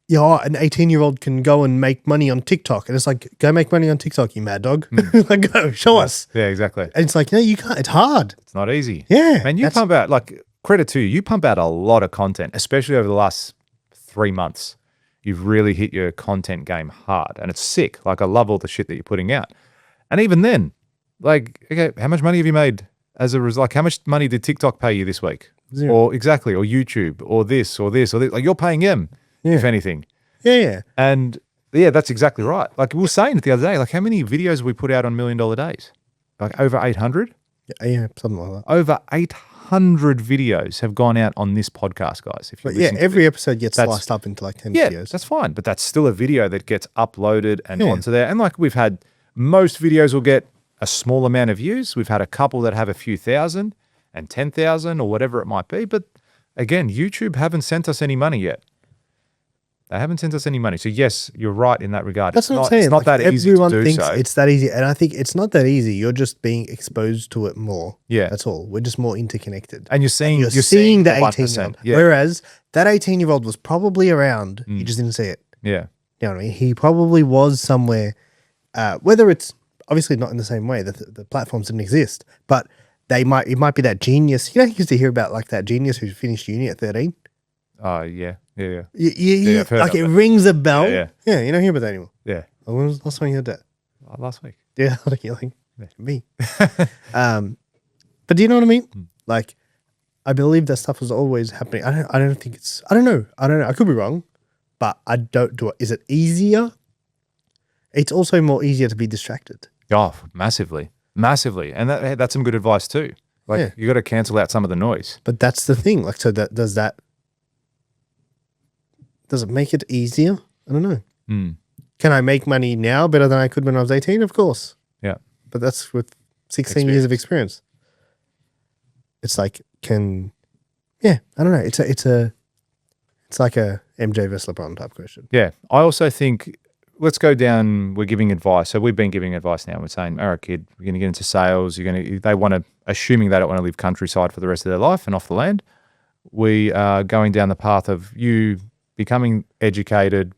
Speaker 2: yeah, an 18-year-old can go and make money on TikTok. And it's like, go make money on TikTok, you mad dog. Like, go, show us.
Speaker 1: Yeah, exactly.
Speaker 2: And it's like, no, you can't. It's hard.
Speaker 1: It's not easy.
Speaker 2: Yeah.
Speaker 1: Man, you
Speaker 2: that's-
Speaker 1: pump out, like, credit to you, you pump out a lot of content, especially over the last 3 months. You've really hit your content game hard, and it's sick. Like, I love all the shit that you're putting out. And even then, like, okay, how much money have you made as a result? Like, how much money did TikTok pay you this week?
Speaker 2: Zero.
Speaker 1: Or exactly, or YouTube, or this, or this, or this. Like, you're paying them, if anything.
Speaker 2: Yeah.
Speaker 1: And yeah, that's exactly right. Like, we were saying it the other day, like, how many videos we put out on $1 Million Days? Like, over 800?
Speaker 2: Yeah, something like that.
Speaker 1: Over 800 videos have gone out on this podcast, guys. If you
Speaker 2: But yeah,
Speaker 1: listen to
Speaker 2: every episode gets
Speaker 1: That's-
Speaker 2: sliced up into like 10
Speaker 1: yeah,
Speaker 2: videos.
Speaker 1: that's fine. But that's still a video that gets uploaded and
Speaker 2: Yeah.
Speaker 1: onto there. And like, we've had, most videos will get a small amount of views. We've had a couple that have a few thousand and 10,000 or whatever it might be. But again, YouTube haven't sent us any money yet. They haven't sent us any money. So yes, you're right in that regard.
Speaker 2: That's what I'm
Speaker 1: not,
Speaker 2: saying.
Speaker 1: It's not
Speaker 2: Like,
Speaker 1: that easy to
Speaker 2: everyone
Speaker 1: do
Speaker 2: thinks
Speaker 1: so.
Speaker 2: it's that easy. And I think it's not that easy. You're just being exposed to it more.
Speaker 1: Yeah.
Speaker 2: That's all. We're just more interconnected.
Speaker 1: And you're seeing
Speaker 2: You're seeing the
Speaker 1: 1%.
Speaker 2: 18-year-old.
Speaker 1: Yeah.
Speaker 2: Whereas that 18-year-old was probably around. You just didn't see it.
Speaker 1: Yeah.
Speaker 2: You know what I mean? He probably was somewhere, whether it's obviously not in the same way that the platforms didn't exist, but it might be that genius. You know, you used to hear about like that genius who finished uni at 13.
Speaker 1: Oh, yeah. Yeah.
Speaker 2: Yeah,
Speaker 1: I've heard
Speaker 2: like
Speaker 1: of
Speaker 2: it
Speaker 1: it.
Speaker 2: rings a bell.
Speaker 1: Yeah.
Speaker 2: Yeah, you don't hear about that anymore.
Speaker 1: Yeah.
Speaker 2: When was the last time you heard that?
Speaker 1: Last week.
Speaker 2: Yeah, you're like
Speaker 1: Yeah.
Speaker 2: me. But do you know what I mean?
Speaker 1: Hmm.
Speaker 2: Like, I believe that stuff was always happening. I don't think it's. I don't know. I could be wrong, but I don't do it. Is it easier? It's also more easier to be distracted.
Speaker 1: Oh, massively. Massively. And that's some good advice too. Like
Speaker 2: Yeah.
Speaker 1: you got to cancel out some of the noise.
Speaker 2: But that's the thing. Like, so does it make it easier? I don't know.
Speaker 1: Mm.
Speaker 2: Can I make money now better than I could when I was 18? Of course.
Speaker 1: Yeah.
Speaker 2: But that's with 16 years of experience. It's like, I don't know. It's like a MJ versus LeBron type question.
Speaker 1: Yeah. I also think let's go down. We're giving advice. So we've been giving advice now. We're saying, all right, kid, we're going to get into sales. They want to, assuming they don't want to live countryside for the rest of their life and off the land. We are going down the path of you becoming educated,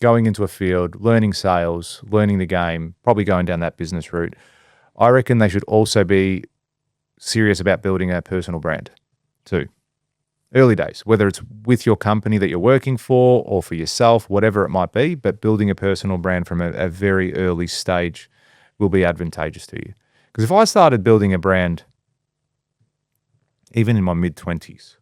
Speaker 1: going into a field, learning sales, learning the game, probably going down that business route. I reckon they should also be serious about building a personal brand too. Early days, whether it's with your company that you're working for or for yourself, whatever it might be, but building a personal brand from a very early stage will be advantageous to you. Because if I started building a brand even in my mid-20s,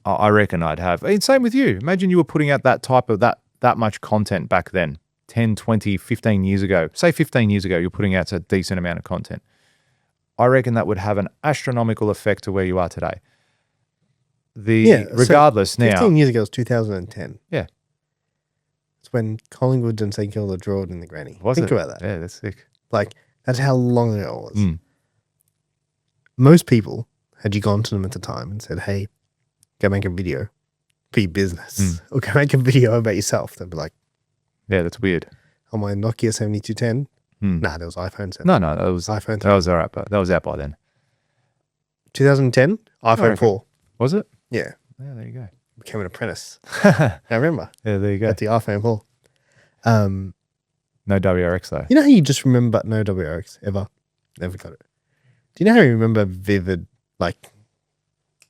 Speaker 1: I reckon I'd have, and same with you. Imagine you were putting out that much content back then, 10, 20, 15 years ago. Say 15 years ago, you're putting out a decent amount of content. I reckon that would have an astronomical effect to where you are today. Regardless
Speaker 2: so
Speaker 1: now.
Speaker 2: 15 years ago was 2010.
Speaker 1: Yeah.
Speaker 2: It's when Collingwood and St Kilda drawed in the granny.
Speaker 1: Think
Speaker 2: about that.
Speaker 1: Yeah, that's sick.
Speaker 2: Like, that's how long ago it was.
Speaker 1: Mm.
Speaker 2: Most people, had you gone to them at the time and said, hey, go make a video for your business or go make a video about yourself, they'd be like,
Speaker 1: yeah, that's weird.
Speaker 2: on my Nokia 7210. Nah, there was iPhone 7.
Speaker 1: No, that was
Speaker 2: iPhone 3.
Speaker 1: That was all right, but that was out by then.
Speaker 2: 2010, iPhone
Speaker 1: reckon.
Speaker 2: 4.
Speaker 1: Was it?
Speaker 2: Yeah.
Speaker 1: Yeah, there you go.
Speaker 2: Became an apprentice. I remember.
Speaker 1: Yeah, there you go.
Speaker 2: At the iPhone 4.
Speaker 1: No WRX though.
Speaker 2: You know how you just remember no WRX ever? Never got it. Do you know how you remember vivid, like,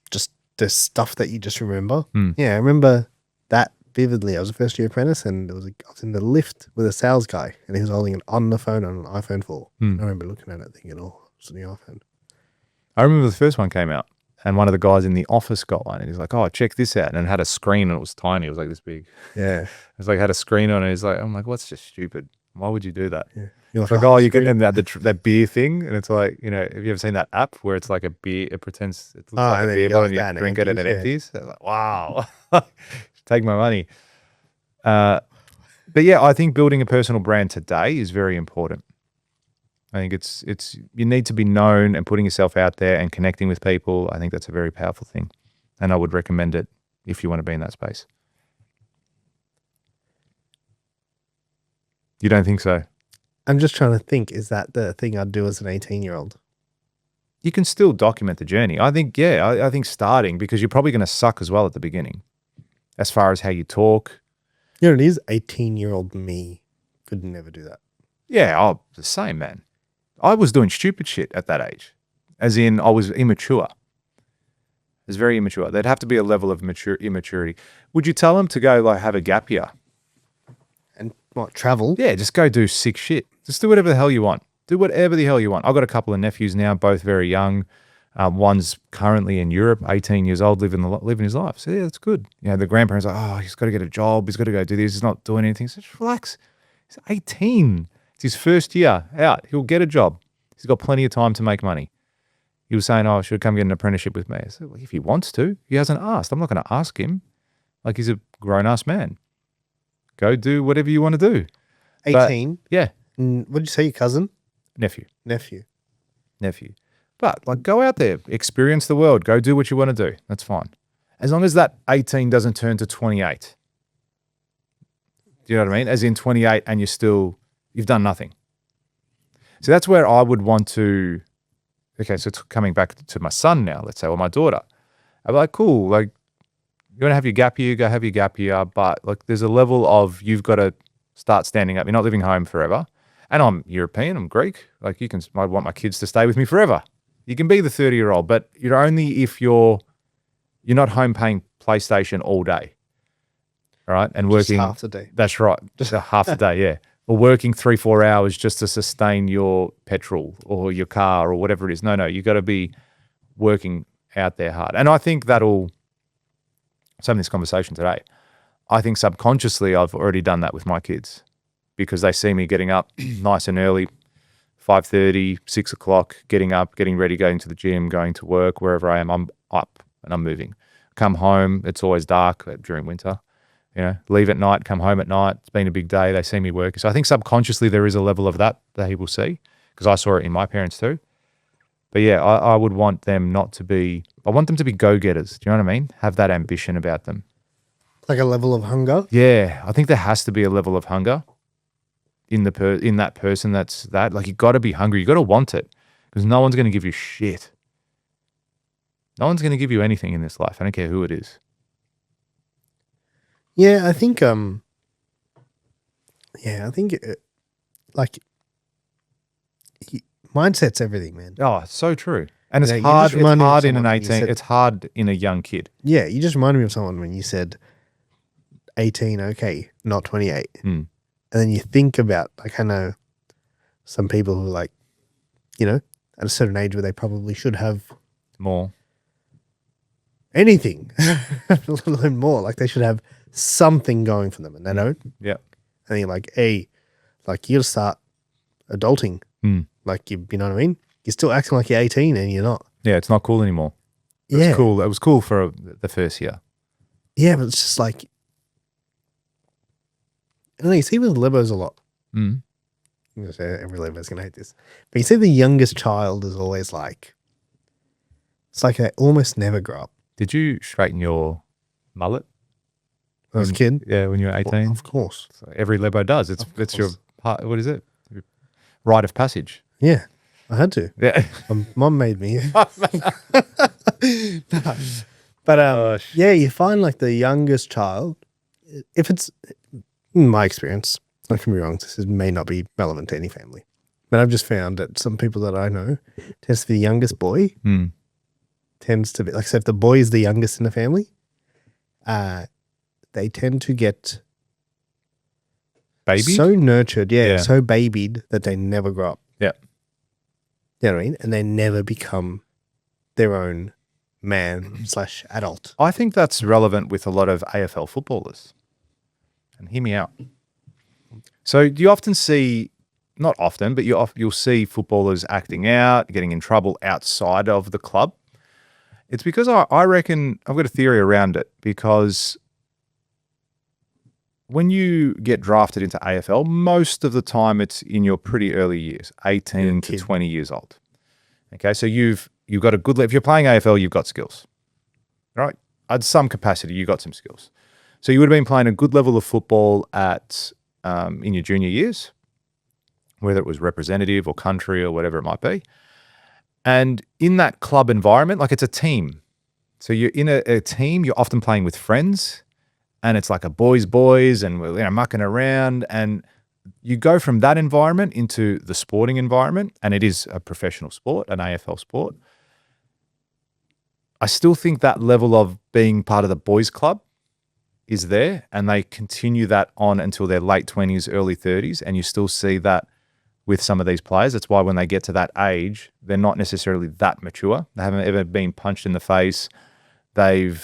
Speaker 2: just the stuff that you just remember? Yeah, I remember that vividly. I was a first year apprentice and I was in the lift with a sales guy and he was holding it on the phone on an iPhone 4. I remember looking at it thinking, oh, it's a new iPhone.
Speaker 1: I remember the first one came out and one of the guys in the office got one and he's like, oh, check this out. And it had a screen and it was tiny. It was like this big.
Speaker 2: Yeah.
Speaker 1: It was like, had a screen on it. He's like, I'm like, what's just stupid? Why would you do that?
Speaker 2: Yeah. You're
Speaker 1: It's like, oh, you can, and that beer thing. And it's like, have you ever seen that app where it's like a beer, it pretends, it looks like
Speaker 2: and
Speaker 1: a
Speaker 2: then
Speaker 1: beer
Speaker 2: you go
Speaker 1: bottle
Speaker 2: like
Speaker 1: and you
Speaker 2: that and it
Speaker 1: drink it and it
Speaker 2: empties,
Speaker 1: empties. Like, wow. Take my money. But yeah, I think building a personal brand today is very important. I think you need to be known and putting yourself out there and connecting with people. I think that's a very powerful thing. And I would recommend it if you want to be in that space. You don't think so?
Speaker 2: I'm just trying to think, is that the thing I'd do as an 18-year-old?
Speaker 1: You can still document the journey. I think, I think starting, because you're probably going to suck as well at the beginning as far as how you talk.
Speaker 2: You know, it is 18-year-old me could never do that.
Speaker 1: Yeah, the same, man. I was doing stupid shit at that age, as in I was immature. I was very immature. There'd have to be a level of immaturity. Would you tell them to go like have a gap year?
Speaker 2: And what, travel?
Speaker 1: Yeah, just go do sick shit. Just do whatever the hell you want. Do whatever the hell you want. I've got a couple of nephews now, both very young. One's currently in Europe, 18 years old, living his life. So yeah, that's good. The grandparents are like, oh, he's got to get a job. He's got to go do this. He's not doing anything. So just relax. He's 18. It's his first year out. He'll get a job. He's got plenty of time to make money. He was saying, oh, I should come get an apprenticeship with me. I said, well, if he wants to. He hasn't asked. I'm not going to ask him. Like, he's a grown-ass man. Go do whatever you want to do.
Speaker 2: 18?
Speaker 1: But, yeah.
Speaker 2: What did you say, your cousin?
Speaker 1: Nephew. But, like, go out there. Experience the world. Go do what you want to do. That's fine. As long as that 18 doesn't turn to 28. Do you know what I mean? As in 28 and you've done nothing. So that's where I would want to, okay, so it's coming back to my son now, let's say, or my daughter. I'd be like, cool, like, you want to have your gap year, go have your gap year, but like there's a level of you've got to start standing up. You're not living home forever. And I'm European, I'm Greek. Like I want my kids to stay with me forever. You can be the 30-year-old, but you're only if you're you're not home playing PlayStation all day, all right? And
Speaker 2: Just
Speaker 1: working
Speaker 2: half the day.
Speaker 1: That's right, just a half the day, yeah. Or working 3-4 hours just to sustain your petrol or your car or whatever it is. No, you got to be working out there hard. And I think that'll, some of this conversation today, I think subconsciously I've already done that with my kids because they see me getting up nice and early, 5:30, 6 o'clock, getting up, getting ready, going to the gym, going to work, wherever I am, I'm up and I'm moving. Come home, it's always dark during winter. Leave at night, come home at night. It's been a big day. They see me working. So I think subconsciously there is a level of that he will see because I saw it in my parents too. But yeah, I would want them not to be, I want them to be go-getters. Do you know what I mean? Have that ambition about them.
Speaker 2: Like a level of hunger.
Speaker 1: Yeah, I think there has to be a level of hunger in that person that's that. Like you got to be hungry. You got to want it because no one's going to give you shit. No one's going to give you anything in this life. I don't care who it is.
Speaker 2: Yeah, I think like mindset's everything, man.
Speaker 1: Oh, it's so true. And it's
Speaker 2: You
Speaker 1: hard.
Speaker 2: just
Speaker 1: It's
Speaker 2: remind me of
Speaker 1: hard in an
Speaker 2: someone when you
Speaker 1: 18.
Speaker 2: said-
Speaker 1: It's hard in a young kid.
Speaker 2: Yeah, you just reminded me of someone when you said 18, okay, not 28.
Speaker 1: Mm.
Speaker 2: And then you think about, like, I know some people who are like, at a certain age where they probably should have
Speaker 1: More.
Speaker 2: anything, let alone more. Like they should have something going for them and they don't.
Speaker 1: Yeah.
Speaker 2: And you're like, hey, like you got to start adulting.
Speaker 1: Mm.
Speaker 2: Like, you know what I mean? You're still acting like you're 18 and you're not.
Speaker 1: Yeah, it's not cool anymore. It
Speaker 2: Yeah.
Speaker 1: was cool. It was cool for the first year.
Speaker 2: Yeah, but it's just like, I don't know, you see with Lebos a lot.
Speaker 1: Mm.
Speaker 2: I'm going to say every Lebo's going to hate this. But you see the youngest child is always like, it's like they almost never grow up.
Speaker 1: Did you straighten your mullet?
Speaker 2: When I was a kid?
Speaker 1: Yeah, when you were 18?
Speaker 2: Of course.
Speaker 1: So every Lebo does. It's your part. What is it? Rite of passage.
Speaker 2: Yeah, I had to.
Speaker 1: Yeah.
Speaker 2: Mom made me. But yeah, you find like the youngest child, if it's, in my experience, don't get me wrong, may not be relevant to any family, but I've just found that some people that I know tends to be the youngest boy,
Speaker 1: Mm.
Speaker 2: tends to be, like, so if the boy is the youngest in the family, they tend to get
Speaker 1: Baby?
Speaker 2: so nurtured,
Speaker 1: Yeah.
Speaker 2: so babied that they never grow up.
Speaker 1: Yeah.
Speaker 2: You know what I mean? And they never become their own man/adult.
Speaker 1: I think that's relevant with a lot of AFL footballers. And hear me out. So you often see, not often, but you'll see footballers acting out, getting in trouble outside of the club. It's because I reckon, I've got a theory around it, because when you get drafted into AFL, most of the time it's in your pretty early years, 18 to 20 years old. Okay, so you've got a good, if you're playing AFL, you've got skills, right? At some capacity, you've got some skills. So you would have been playing a good level of football at in your junior years, whether it was representative or country or whatever it might be. And in that club environment, like, it's a team. So you're in a team, you're often playing with friends, and it's like a boys and we're mucking around, and you go from that environment into the sporting environment, and it is a professional sport, an AFL sport. I still think that level of being part of the boys club is there, and they continue that on until their late 20s, early 30s, and you still see that with some of these players. That's why when they get to that age, they're not necessarily that mature. They haven't ever been punched in the face. They're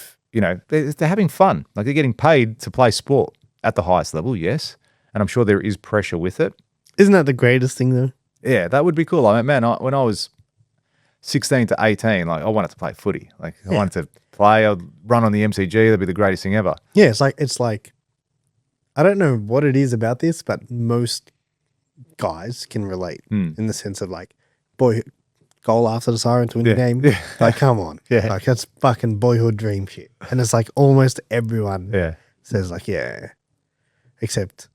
Speaker 1: having fun. Like, they're getting paid to play sport at the highest level, yes. And I'm sure there is pressure with it.
Speaker 2: Isn't that the greatest thing, though?
Speaker 1: Yeah, that would be cool. I mean, man, when I was 16 to 18, like, I wanted to play footy. Like, I wanted to play. I'd run on the MCG. That'd be the greatest thing ever.
Speaker 2: Yeah, it's like I don't know what it is about this, but most guys can relate in the sense of, like, boy, goal after the siren to win the game.
Speaker 1: Yeah.
Speaker 2: Like, come on.
Speaker 1: Yeah.
Speaker 2: Like, that's fucking boyhood dream shit. And it's like almost everyone
Speaker 1: Yeah.
Speaker 2: says, like, yeah, except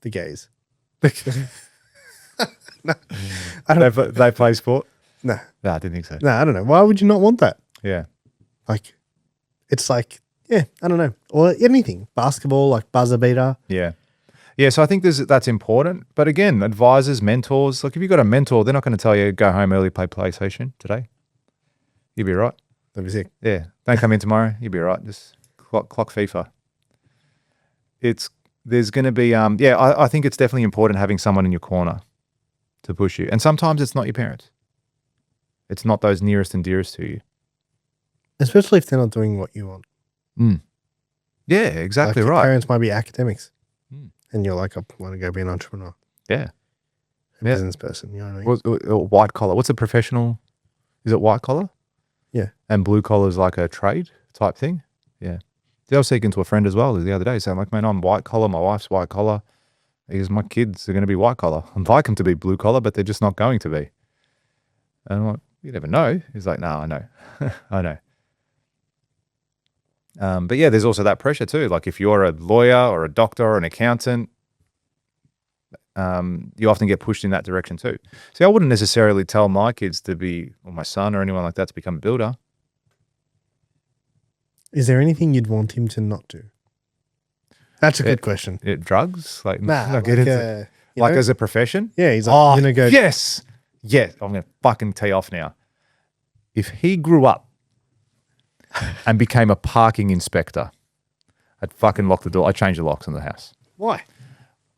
Speaker 2: the gays. No, I don't.
Speaker 1: They play sport?
Speaker 2: No,
Speaker 1: No, I didn't think so.
Speaker 2: no, I don't know. Why would you not want that?
Speaker 1: Yeah.
Speaker 2: Like, it's like, yeah, I don't know, or anything, basketball, like buzzer beater.
Speaker 1: Yeah. Yeah, so I think that's important. But again, advisors, mentors, like, if you've got a mentor, they're not going to tell you, go home early, play PlayStation today. You'll be right.
Speaker 2: That'd be sick.
Speaker 1: Yeah. Don't come in tomorrow. You'll be all right. Just clock FIFA. There's going to be, I think it's definitely important having someone in your corner to push you. And sometimes it's not your parents. It's not those nearest and dearest to you.
Speaker 2: Especially if they're not doing what you want.
Speaker 1: Yeah, exactly
Speaker 2: Like, your
Speaker 1: right.
Speaker 2: parents might be academics. And you're like, I want to go be an entrepreneur.
Speaker 1: Yeah.
Speaker 2: A business person. You know what I mean?
Speaker 1: White collar. What's a professional? Is it white collar?
Speaker 2: Yeah.
Speaker 1: And blue collar is like a trade type thing? Yeah. I was speaking to a friend as well the other day saying, like, man, I'm white collar. My wife's white collar. Because my kids are going to be white collar. I'd like them to be blue collar, but they're just not going to be. And I'm like, you never know. He's like, no, I know. I know. But yeah, there's also that pressure too. Like if you're a lawyer or a doctor or an accountant, you often get pushed in that direction too. See, I wouldn't necessarily tell my kids to be, or my son or anyone like that to become a builder.
Speaker 2: Is there anything you'd want him to not do? That's a good question.
Speaker 1: Drugs? Like,
Speaker 2: Nah,
Speaker 1: not
Speaker 2: like,
Speaker 1: get into, like as a profession?
Speaker 2: Yeah, he's like,
Speaker 1: Oh,
Speaker 2: I'm going to go.
Speaker 1: yes. Yes. I'm going to fucking tee off now. If he grew up and became a parking inspector, I'd fucking lock the door. I changed the locks in the house.
Speaker 2: Why?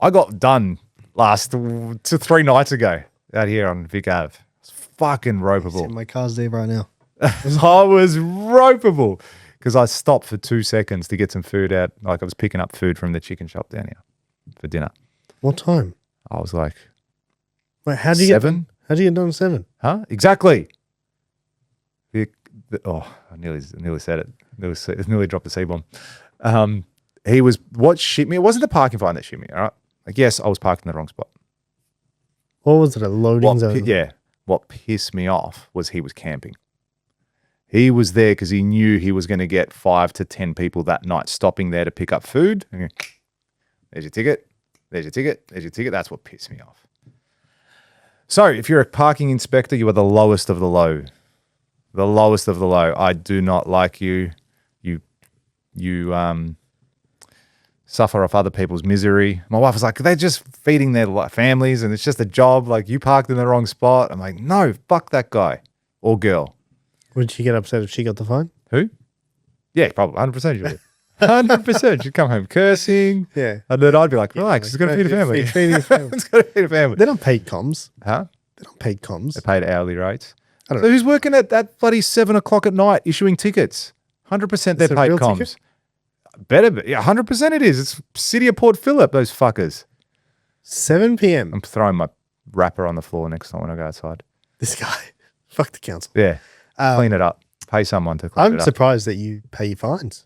Speaker 1: I got done 3 nights ago out here on Vic Ave. It's fucking ropeable.
Speaker 2: My car's there right now.
Speaker 1: I was ropeable because I stopped for 2 seconds to get some food out. Like I was picking up food from the chicken shop down here for dinner.
Speaker 2: What time?
Speaker 1: I was like,
Speaker 2: Wait, how do you
Speaker 1: 7?
Speaker 2: How do you get done at 7?
Speaker 1: Huh? Exactly. I nearly said it. Nearly dropped the C-bomb. What shit me? It wasn't the parking fine that shit me. All right. Like, yes, I was parked in the wrong spot.
Speaker 2: What was it? A loading zone?
Speaker 1: Yeah. What pissed me off was he was camping. He was there because he knew he was going to get 5 to 10 people that night stopping there to pick up food. There's your ticket. There's your ticket. There's your ticket. That's what pissed me off. So if you're a parking inspector, you are the lowest of the low. The lowest of the low. I do not like you. You suffer off other people's misery. My wife was like, they're just feeding their families and it's just a job. Like, you parked in the wrong spot. I'm like, no, fuck that guy or girl.
Speaker 2: Would she get upset if she got the fine?
Speaker 1: Who? Yeah, probably 100% she would. 100%. She'd come home cursing.
Speaker 2: Yeah.
Speaker 1: And then I'd be like, relax, he's got to feed a family.
Speaker 2: Feeding a family.
Speaker 1: He's got to feed a family.
Speaker 2: They're not paid comms.
Speaker 1: Huh?
Speaker 2: They're not paid comms.
Speaker 1: They're paid hourly rates.
Speaker 2: I don't
Speaker 1: So
Speaker 2: know.
Speaker 1: who's working at that bloody 7 o'clock at night issuing tickets? 100% they're
Speaker 2: it a
Speaker 1: paid
Speaker 2: real
Speaker 1: comms.
Speaker 2: ticket?
Speaker 1: Better be. Yeah, 100% it is. It's City of Port Phillip, those fuckers.
Speaker 2: 7 p.m.
Speaker 1: I'm throwing my wrapper on the floor next time when I go outside.
Speaker 2: This guy. Fuck the council.
Speaker 1: Yeah. Clean it up. Pay someone to clean
Speaker 2: I'm
Speaker 1: it up.
Speaker 2: surprised that you pay your fines.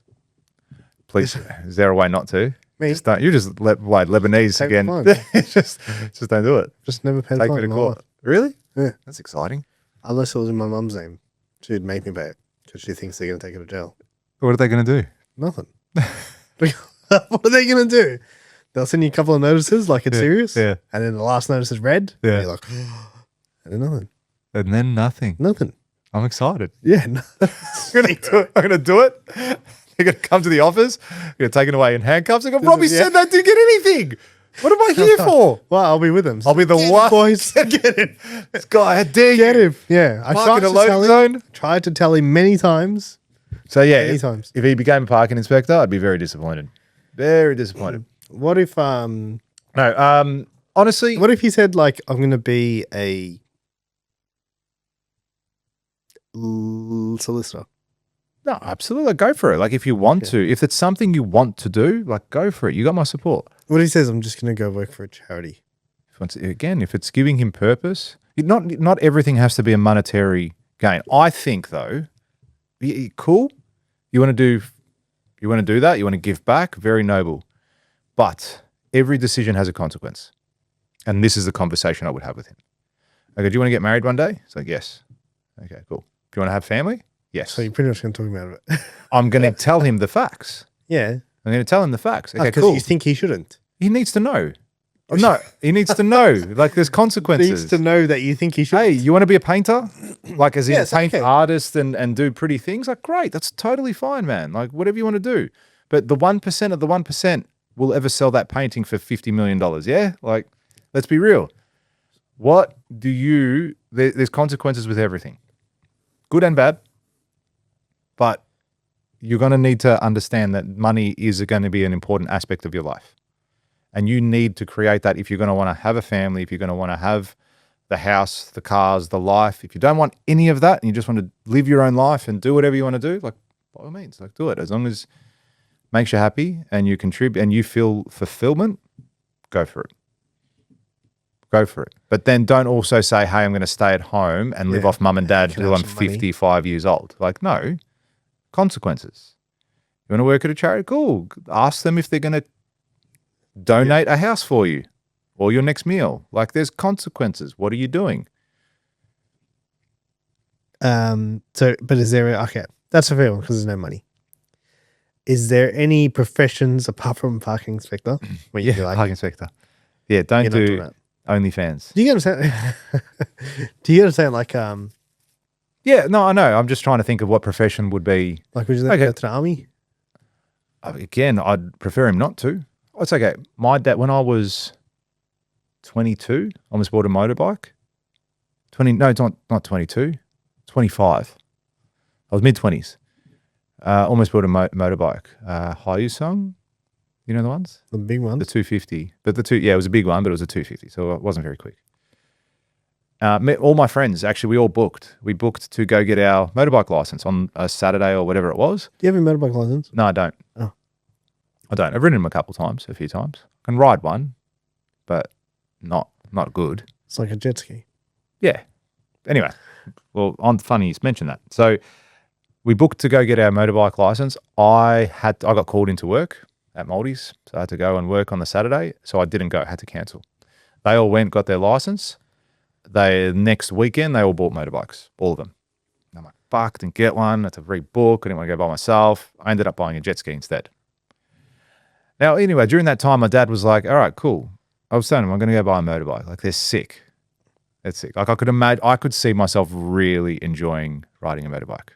Speaker 1: Please. Is there a way not to?
Speaker 2: Me?
Speaker 1: Just don't. You just Lebanese
Speaker 2: Take
Speaker 1: again.
Speaker 2: the
Speaker 1: just don't do it.
Speaker 2: Just never pay the
Speaker 1: Take
Speaker 2: fine.
Speaker 1: me to
Speaker 2: in my
Speaker 1: court.
Speaker 2: life.
Speaker 1: Really?
Speaker 2: Yeah.
Speaker 1: That's exciting.
Speaker 2: Unless it was in my mum's name. She'd make me pay it because she thinks they're going to take her to jail.
Speaker 1: What are they going to do?
Speaker 2: Nothing. What are they going to do? They'll send you a couple of notices like it's serious.
Speaker 1: Yeah.
Speaker 2: And then the last notice is red.
Speaker 1: Yeah.
Speaker 2: And you're like, and then nothing.
Speaker 1: And then nothing.
Speaker 2: Nothing.
Speaker 1: I'm excited.
Speaker 2: Yeah. No.
Speaker 1: I'm going to do it. They're going to come to the office. You're taken away in handcuffs. They go, Robbie said that didn't get anything. What am I here for?
Speaker 2: Well, I'll be with him.
Speaker 1: I'll be the one.
Speaker 2: Boys, get him.
Speaker 1: This guy, how dare
Speaker 2: Get
Speaker 1: you?
Speaker 2: him. Yeah. I
Speaker 1: Park in a
Speaker 2: to
Speaker 1: loading
Speaker 2: tell him.
Speaker 1: zone.
Speaker 2: Tried to tell him many times.
Speaker 1: So yeah,
Speaker 2: Many times.
Speaker 1: if he became a parking inspector, I'd be very disappointed. Very disappointed.
Speaker 2: What if
Speaker 1: Honestly,
Speaker 2: what if he said like I'm going to be a solicitor?
Speaker 1: no, absolutely, go for it. Like if you want to, if it's something you want to do, like go for it. You got my support.
Speaker 2: What if he says I'm just going to go work for a charity?
Speaker 1: If it's giving him purpose, not everything has to be a monetary gain. I think though, cool. You want to do that. You want to give back. Very noble, but every decision has a consequence, and this is the conversation I would have with him. Okay, do you want to get married one day? It's like yes. Okay, cool. Do you want to have family? Yes.
Speaker 2: So you're pretty much going to talk about it.
Speaker 1: I'm going to tell him the facts.
Speaker 2: Yeah.
Speaker 1: I'm going to tell him the facts. Okay,
Speaker 2: Because
Speaker 1: cool.
Speaker 2: you think he shouldn't.
Speaker 1: He needs to know. No, he needs to know. Like there's
Speaker 2: He
Speaker 1: consequences.
Speaker 2: needs to know that you think he should.
Speaker 1: Hey, you want to be a painter? Like as in
Speaker 2: Yes,
Speaker 1: paint
Speaker 2: okay.
Speaker 1: artist and do pretty things? Like great, that's totally fine, man. Like whatever you want to do. But the 1% of the 1% will ever sell that painting for $50 million. Yeah? Like, let's be real. There's consequences with everything. Good and bad. but you're going to need to understand that money is going to be an important aspect of your life. And you need to create that if you're going to want to have a family, if you're going to want to have the house, the cars, the life. If you don't want any of that and you just want to live your own life and do whatever you want to do, like by all means, like do it. As long as it makes you happy and you contribute and you feel fulfillment, go for it. Go for it. But then don't also say, hey, I'm going to stay at home and live off mum and dad
Speaker 2: can
Speaker 1: till
Speaker 2: have
Speaker 1: I'm
Speaker 2: some money.
Speaker 1: 55 years old. Like, no, consequences. You want to work at a charity? Cool. Ask them if they're going to donate a house for you or your next meal. Like, there's consequences. What are you doing?
Speaker 2: But is there, okay, that's a fair one because there's no money. Is there any professions apart from parking inspector where you feel like
Speaker 1: parking inspector. Yeah, don't
Speaker 2: you're not doing
Speaker 1: do
Speaker 2: that?
Speaker 1: OnlyFans.
Speaker 2: Do you understand? Do you understand like
Speaker 1: Yeah, no, I know. I'm just trying to think of what profession would be.
Speaker 2: would you like to go to the army?
Speaker 1: Again, I'd prefer him not to. It's okay. My dad, when I was 22, I almost bought a motorbike. No, it's not 22, 25. I was mid-20s. Almost bought a motorbike. Hyusung, you know the ones?
Speaker 2: The big
Speaker 1: The
Speaker 2: ones?
Speaker 1: 250. But it was a big one, but it was a 250, so it wasn't very quick. All my friends, actually, we booked to go get our motorbike license on a Saturday or whatever it was.
Speaker 2: Do you have a motorbike license?
Speaker 1: No, I don't.
Speaker 2: Oh.
Speaker 1: I don't. I've ridden them a few times. I can ride one, but not good.
Speaker 2: It's like a jet ski.
Speaker 1: Yeah. Anyway, well, funny you mentioned that. So we booked to go get our motorbike license. I got called into work at Maldi's, so I had to go and work on the Saturday. So I didn't go. I had to cancel. They all went, got their license. Next weekend, they all bought motorbikes, all of them. And I'm like, fuck, didn't get one. I had to rebook. I didn't want to go by myself. I ended up buying a jet ski instead. Now, anyway, during that time, my dad was like, all right, cool. I was telling him, I'm going to go buy a motorbike. Like, they're sick. It's sick. Like, I could see myself really enjoying riding a motorbike.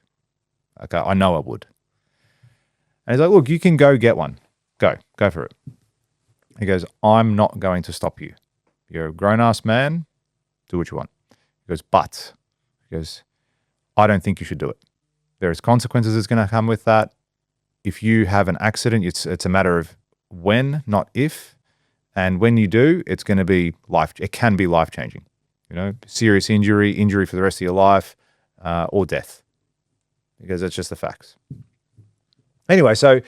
Speaker 1: Okay, I know I would. And he's like, look, you can go get one. Go for it. He goes, I'm not going to stop you. You're a grown-ass man. Do what you want. He goes, but, I don't think you should do it. There is consequences that's going to come with that. If you have an accident, it's a matter of when, not if. And when you do, it's going to be it can be life-changing. You know, serious injury for the rest of your life, or death. Because that's just the facts. Anyway, so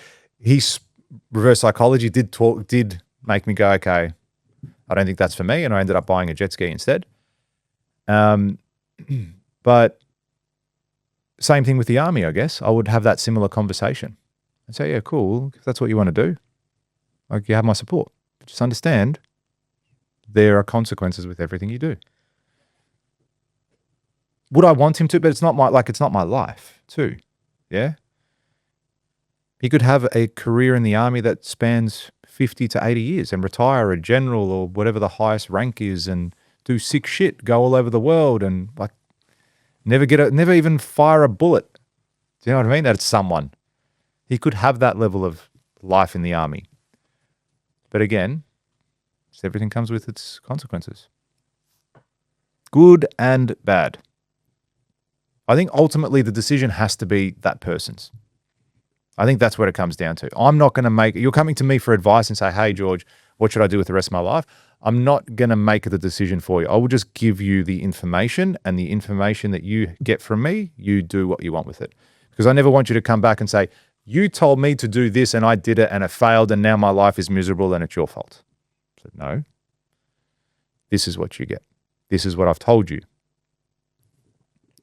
Speaker 1: reverse psychology did make me go, okay, I don't think that's for me. And I ended up buying a jet ski instead. But same thing with the army, I guess. I would have that similar conversation. I'd say, yeah, cool. If that's what you want to do, like, you have my support. But just understand there are consequences with everything you do. Would I want him to? But it's not my life too. Yeah. He could have a career in the army that spans 50 to 80 years and retire a general or whatever the highest rank is and do sick shit, go all over the world and like never even fire a bullet. Do you know what I mean? That's someone. He could have that level of life in the army. But again, everything comes with its consequences. Good and bad. I think ultimately the decision has to be that person's. I think that's what it comes down to. I'm not going to you're coming to me for advice and say, hey, George, what should I do with the rest of my life? I'm not going to make the decision for you. I will just give you the information, and the information that you get from me, you do what you want with it. Because I never want you to come back and say, you told me to do this and I did it and it failed and now my life is miserable and it's your fault. I said, no, this is what you get. This is what I've told you.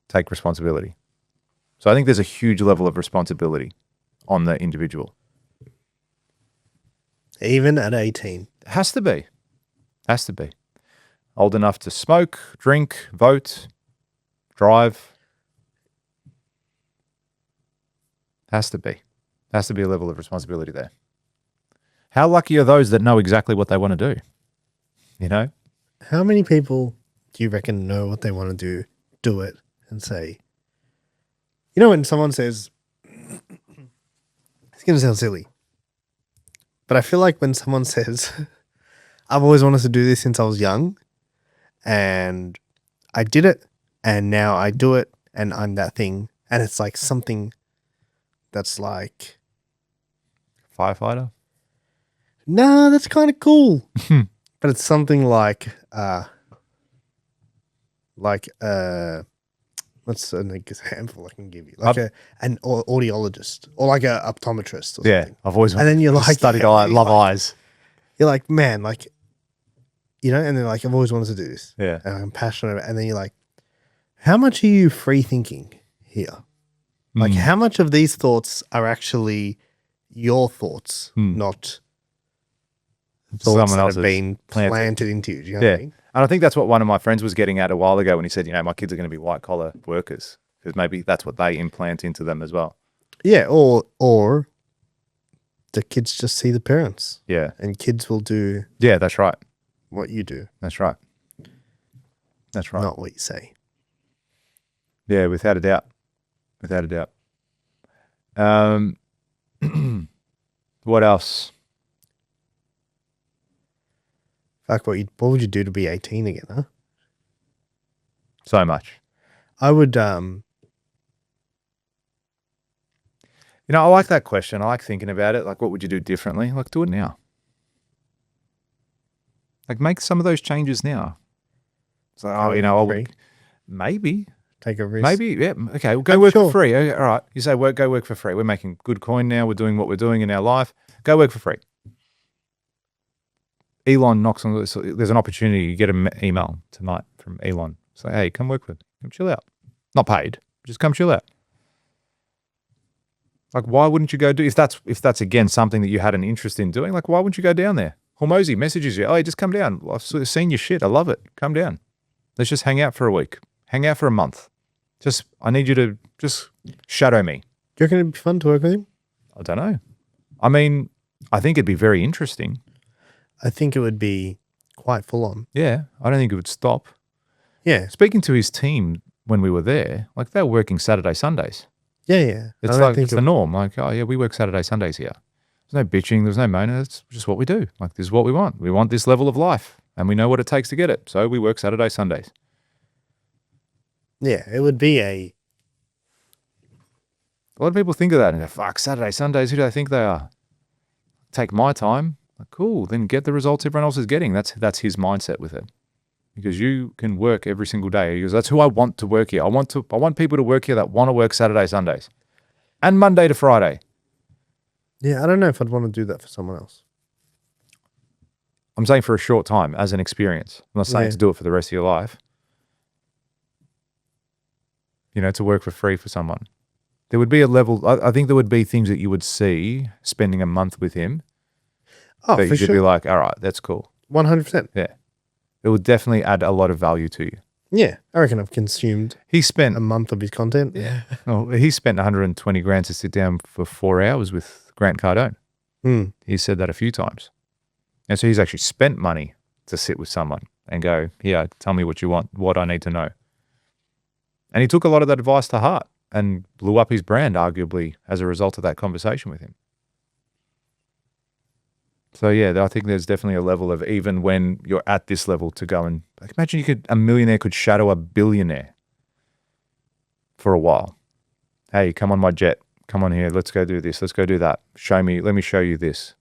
Speaker 1: Take responsibility. So I think there's a huge level of responsibility on the individual.
Speaker 2: Even at 18.
Speaker 1: Has to be. Has to be. Old enough to smoke, drink, vote, drive. Has to be. Has to be a level of responsibility there. How lucky are those that know exactly what they want to do? You know?
Speaker 2: How many people do you reckon know what they want to do it, and say, you know, when someone says, it's going to sound silly, but I feel like when someone says, I've always wanted to do this since I was young, and I did it, and now I do it, and I'm that thing, and it's like something that's like,
Speaker 1: Firefighter.
Speaker 2: nah, that's kind of cool. But it's something like what's an example I can give you? Like an audiologist or like a optometrist or
Speaker 1: Yeah,
Speaker 2: something.
Speaker 1: I've always
Speaker 2: And then you're like,
Speaker 1: studied love eyes.
Speaker 2: You're like, man, like, you know, and then like, I've always wanted to do this.
Speaker 1: Yeah.
Speaker 2: And I'm passionate about it. And then you're like, how much are you free thinking here? Like, how much of these thoughts are actually your thoughts, not thoughts
Speaker 1: Someone
Speaker 2: that
Speaker 1: else's
Speaker 2: have been planted into you? Do you know what I mean?
Speaker 1: And I think that's what one of my friends was getting at a while ago when he said, you know, my kids are going to be white collar workers because maybe that's what they implant into them as well.
Speaker 2: Yeah, or the kids just see the parents.
Speaker 1: Yeah.
Speaker 2: And kids will do
Speaker 1: Yeah, that's right.
Speaker 2: what you do.
Speaker 1: That's right. That's right.
Speaker 2: Not what you say.
Speaker 1: Yeah, without a doubt. Without a doubt. What else?
Speaker 2: Fuck, what would you do to be 18 again, huh?
Speaker 1: So much.
Speaker 2: I would,
Speaker 1: You know, I like that question. I like thinking about it. Like, what would you do differently? Like, do it now. Like, make some of those changes now. It's like, oh, you know, I would maybe
Speaker 2: take a risk.
Speaker 1: Maybe, yeah. Okay, we'll go work for free. Okay, all right. You say, go work for free. We're making good coin now. We're doing what we're doing in our life. Go work for free. Elon knocks on this. There's an opportunity. You get an email tonight from Elon. Say, hey, come work with me. Come chill out. Not paid. Just come chill out. Like, why wouldn't you go do, if that's again something that you had an interest in doing, like, why wouldn't you go down there? Hormozy messages you, oh, hey, just come down. I've seen your shit. I love it. Come down. Let's just hang out for a week. Hang out for a month. I need you to just shadow me.
Speaker 2: Do you reckon it'd be fun to work with him?
Speaker 1: I don't know. I mean, I think it'd be very interesting.
Speaker 2: I think it would be quite full on.
Speaker 1: Yeah. I don't think it would stop.
Speaker 2: Yeah.
Speaker 1: Speaking to his team when we were there, like they were working Saturday, Sundays.
Speaker 2: Yeah.
Speaker 1: It's like, it's the norm. Like, oh yeah, we work Saturday, Sundays here. There's no bitching. There's no moaning. It's just what we do. Like, this is what we want. We want this level of life and we know what it takes to get it. So we work Saturday, Sundays.
Speaker 2: Yeah, it would be a
Speaker 1: lot of people think of that and go, fuck, Saturday, Sundays, who do they think they are? Take my time. Like, cool, then get the results everyone else is getting. That's his mindset with it. Because you can work every single day. He goes, that's who I want to work here. I want people to work here that want to work Saturday, Sundays. And Monday to Friday.
Speaker 2: Yeah, I don't know if I'd want to do that for someone else.
Speaker 1: I'm saying for a short time as an experience. I'm not saying to do it for the rest of your life. You know, to work for free for someone. There would be a level, I think there would be things that you would see spending a month with him.
Speaker 2: Oh,
Speaker 1: that
Speaker 2: for
Speaker 1: you could
Speaker 2: sure.
Speaker 1: be like, all right, that's cool.
Speaker 2: 100%.
Speaker 1: Yeah. It would definitely add a lot of value to you.
Speaker 2: Yeah, I reckon I've consumed
Speaker 1: He spent
Speaker 2: a month of his content.
Speaker 1: Yeah. Oh, he spent 120 grand to sit down for 4 hours with Grant Cardone. He said that a few times. And so he's actually spent money to sit with someone and go, yeah, tell me what you want, what I need to know. And he took a lot of that advice to heart and blew up his brand, arguably, as a result of that conversation with him. So, yeah, I think there's definitely a level of, even when you're at this level, to go and, like, imagine a millionaire could shadow a billionaire for a while. Hey, come on my jet. Come on here. Let's go do this. Let's go do that. Let me show you this.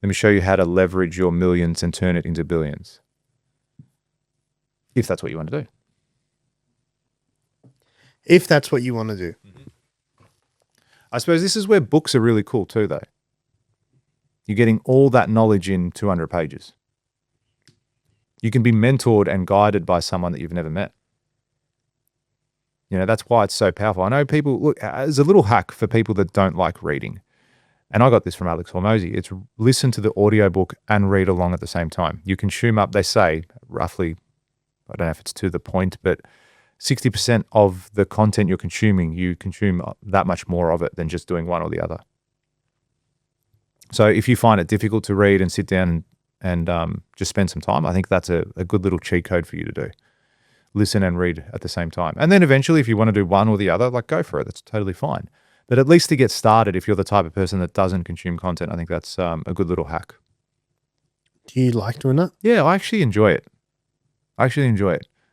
Speaker 1: Let me show you how to leverage your millions and turn it into billions. If that's what you want to do.
Speaker 2: If that's what you want to do.
Speaker 1: I suppose this is where books are really cool too, though. You're getting all that knowledge in 200 pages. You can be mentored and guided by someone that you've never met. You know, that's why it's so powerful. I know people, look, as a little hack for people that don't like reading, and I got this from Alex Hormozy, it's listen to the audiobook and read along at the same time. You consume up, they say, roughly, I don't know if it's to the point, but 60% of the content you're consuming, you consume that much more of it than just doing one or the other. So if you find it difficult to read and sit down and just spend some time, I think that's a good little cheat code for you to do. Listen and read at the same time. And then eventually, if you want to do one or the other, like, go for it. That's totally fine. But at least to get started, if you're the type of person that doesn't consume content, I think that's a good little hack.
Speaker 2: Do you like doing that?
Speaker 1: Yeah, I actually enjoy it.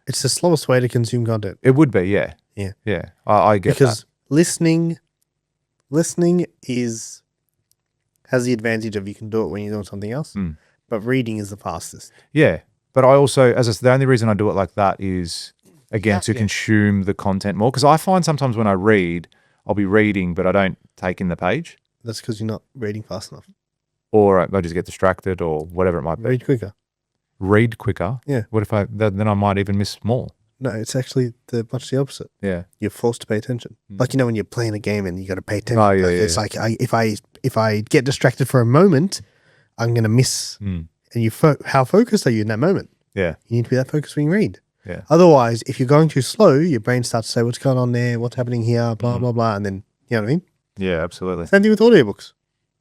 Speaker 2: It's the slowest way to consume content.
Speaker 1: It would be, yeah.
Speaker 2: Yeah.
Speaker 1: Yeah, I get
Speaker 2: because
Speaker 1: that.
Speaker 2: listening listening has the advantage of you can do it when you're doing something else, but reading is the fastest.
Speaker 1: Yeah. But I also, the only reason I do it like that is, again, to consume the content more. Because I find sometimes when I read, I'll be reading, but I don't take in the page.
Speaker 2: That's because you're not reading fast enough.
Speaker 1: Or I just get distracted or whatever it might be.
Speaker 2: Read quicker.
Speaker 1: Read quicker?
Speaker 2: Yeah.
Speaker 1: What if then I might even miss more?
Speaker 2: No, it's actually much the opposite.
Speaker 1: Yeah.
Speaker 2: You're forced to pay attention. Like, when you're playing a game and you got to pay attention.
Speaker 1: Oh, yeah,
Speaker 2: It's like if I get distracted for a moment, I'm going to miss. And how focused are you in that moment?
Speaker 1: Yeah.
Speaker 2: You need to be that focused when you read.
Speaker 1: Yeah.
Speaker 2: Otherwise, if you're going too slow, your brain starts to say, what's going on there? What's happening here? Blah, blah, blah. And then, you know what I mean?
Speaker 1: Yeah, absolutely.
Speaker 2: Same thing with audiobooks.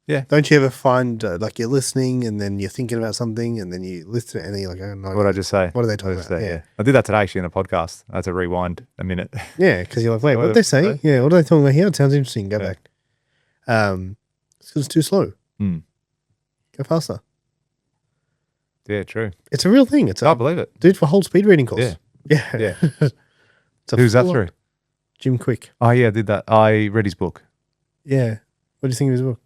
Speaker 1: Yeah.
Speaker 2: Don't you ever find like you're listening and then you're thinking about something and then you listen and then you're like, oh no.
Speaker 1: What did I just say?
Speaker 2: What are they talking about?
Speaker 1: Yeah. I did that today actually in a podcast. I had to rewind a minute.
Speaker 2: Yeah, because you're like, wait, what did they say? Yeah, what are they talking about here? It sounds interesting. Go back. It's because it's too slow. Go faster.
Speaker 1: Yeah, true.
Speaker 2: It's a real thing.
Speaker 1: I believe it.
Speaker 2: Dude, for a whole speed reading course.
Speaker 1: Yeah.
Speaker 2: Yeah.
Speaker 1: Who's that through?
Speaker 2: Jim Quick.
Speaker 1: Oh, yeah, I did that. I read his book.
Speaker 2: Yeah. What do you think of his book?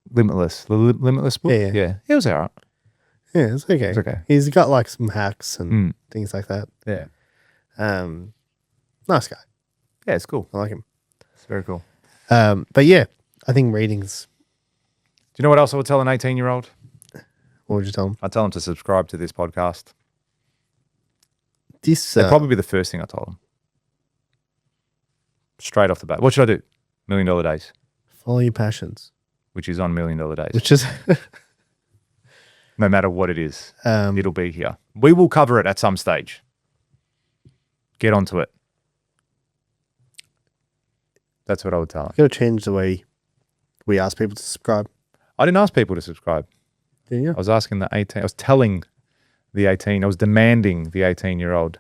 Speaker 1: Limitless. The Limitless book?
Speaker 2: Yeah.
Speaker 1: It was all right.
Speaker 2: Yeah, it's okay.
Speaker 1: It's okay.
Speaker 2: He's got like some hacks and things like that.
Speaker 1: Yeah.
Speaker 2: Nice guy.
Speaker 1: Yeah, it's cool.
Speaker 2: I like him.
Speaker 1: It's very cool.
Speaker 2: But yeah, I think reading's.
Speaker 1: Do you know what else I would tell an 18-year-old?
Speaker 2: What would you tell him?
Speaker 1: I'd tell him to subscribe to this podcast.
Speaker 2: That'd
Speaker 1: probably be the first thing I told him. Straight off the bat. What should I do? $1 Million Days.
Speaker 2: Follow your passions.
Speaker 1: Which is on $1 Million Days.
Speaker 2: Which is.
Speaker 1: No matter what it is, it'll be here. We will cover it at some stage. Get onto it. That's what I would tell him.
Speaker 2: Got to change the way we ask people to subscribe.
Speaker 1: I didn't ask people to subscribe.
Speaker 2: Didn't you?
Speaker 1: I was asking the 18. I was telling the 18. I was demanding the 18-year-old.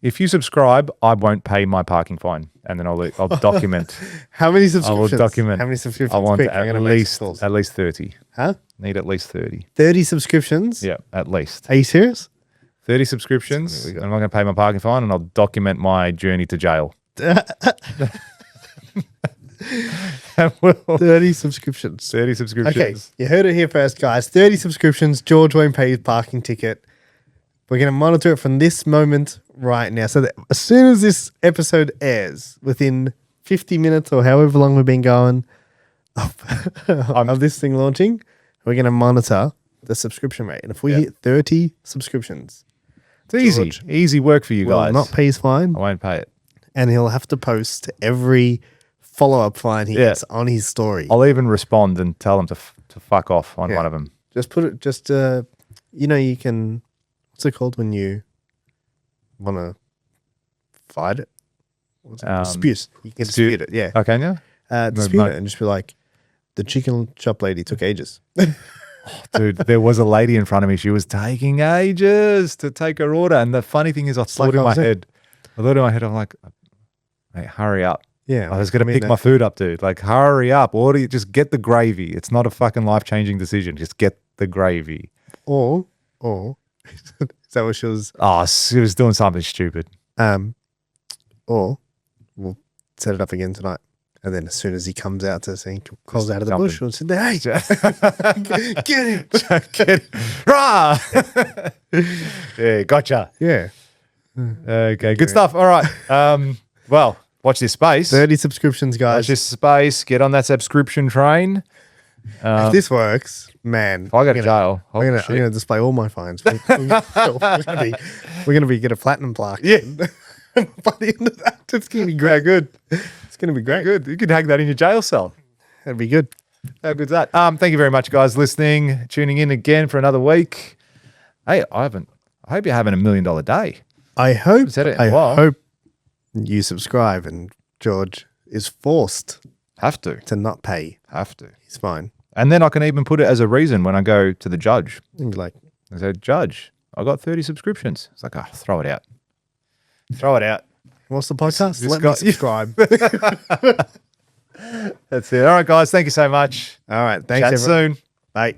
Speaker 1: If you subscribe, I won't pay my parking fine, and then I'll document.
Speaker 2: How many subscriptions?
Speaker 1: I will document.
Speaker 2: How many subscriptions?
Speaker 1: I want
Speaker 2: Quick,
Speaker 1: at least 30.
Speaker 2: Huh?
Speaker 1: Need at least 30.
Speaker 2: 30 subscriptions?
Speaker 1: Yeah, at least.
Speaker 2: Are you serious?
Speaker 1: 30 subscriptions. I'm not going to pay my parking fine, and I'll document my journey to jail.
Speaker 2: 30 subscriptions.
Speaker 1: 30 subscriptions.
Speaker 2: Okay, you heard it here first, guys. 30 subscriptions. George won't pay his parking ticket. We're going to monitor it from this moment right now. So that as soon as this episode airs, within 50 minutes or however long we've been going of this thing launching, we're going to monitor the subscription rate. And if we hit 30 subscriptions,
Speaker 1: it's easy. Easy work for you guys.
Speaker 2: Not pay his fine.
Speaker 1: I won't pay it.
Speaker 2: And he'll have to post every follow-up fine he gets on his story.
Speaker 1: I'll even respond and tell him to fuck off on one of them.
Speaker 2: Just put it, you can, what's it called when you want to fight it? What's it? Dispute. You can dispute it, yeah.
Speaker 1: Okay, yeah.
Speaker 2: Dispute it and just be like, the chicken shop lady took ages.
Speaker 1: Dude, there was a lady in front of me. She was taking ages to take her order. And the funny thing is, I thought in my head, I'm like, mate, hurry up.
Speaker 2: Yeah.
Speaker 1: I was going to pick my food up, dude. Like, hurry up. Order, just get the gravy. It's not a fucking life-changing decision. Just get the gravy.
Speaker 2: Or, is that what she was?
Speaker 1: Oh, she was doing something stupid.
Speaker 2: Or we'll set it up again tonight. And then as soon as he comes out to see, calls out of the bush, we'll sit there, hey, get him.
Speaker 1: Get him. Rah! Yeah, gotcha.
Speaker 2: Yeah.
Speaker 1: Okay, good stuff. All right. Well, watch this space.
Speaker 2: 30 subscriptions, guys.
Speaker 1: Watch this space. Get on that subscription train.
Speaker 2: If this works, man.
Speaker 1: If I go to jail,
Speaker 2: I'm gonna display all my fines. We're gonna be get a platinum plaque.
Speaker 1: Yeah.
Speaker 2: By the end of that, it's gonna be great. Good. It's gonna be great.
Speaker 1: Good. You could hang that in your jail cell.
Speaker 2: That'd be good.
Speaker 1: How good's that? Thank you very much, guys, listening, tuning in again for another week. Hey, I hope you're having $1 million day.
Speaker 2: I hope.
Speaker 1: Said it
Speaker 2: I
Speaker 1: well.
Speaker 2: hope you subscribe, and George is forced
Speaker 1: Have to
Speaker 2: not pay.
Speaker 1: Have to.
Speaker 2: He's fine.
Speaker 1: And then I can even put it as a reason when I go to the judge.
Speaker 2: And be like,
Speaker 1: I say, Judge, I got 30 subscriptions. It's like, throw it out. Throw it out.
Speaker 2: what's the podcast?
Speaker 1: Just
Speaker 2: Let me subscribe.
Speaker 1: That's it. All right, guys. Thank you so much.
Speaker 2: All right. Thanks,
Speaker 1: Chat
Speaker 2: everyone.
Speaker 1: soon.
Speaker 2: Bye.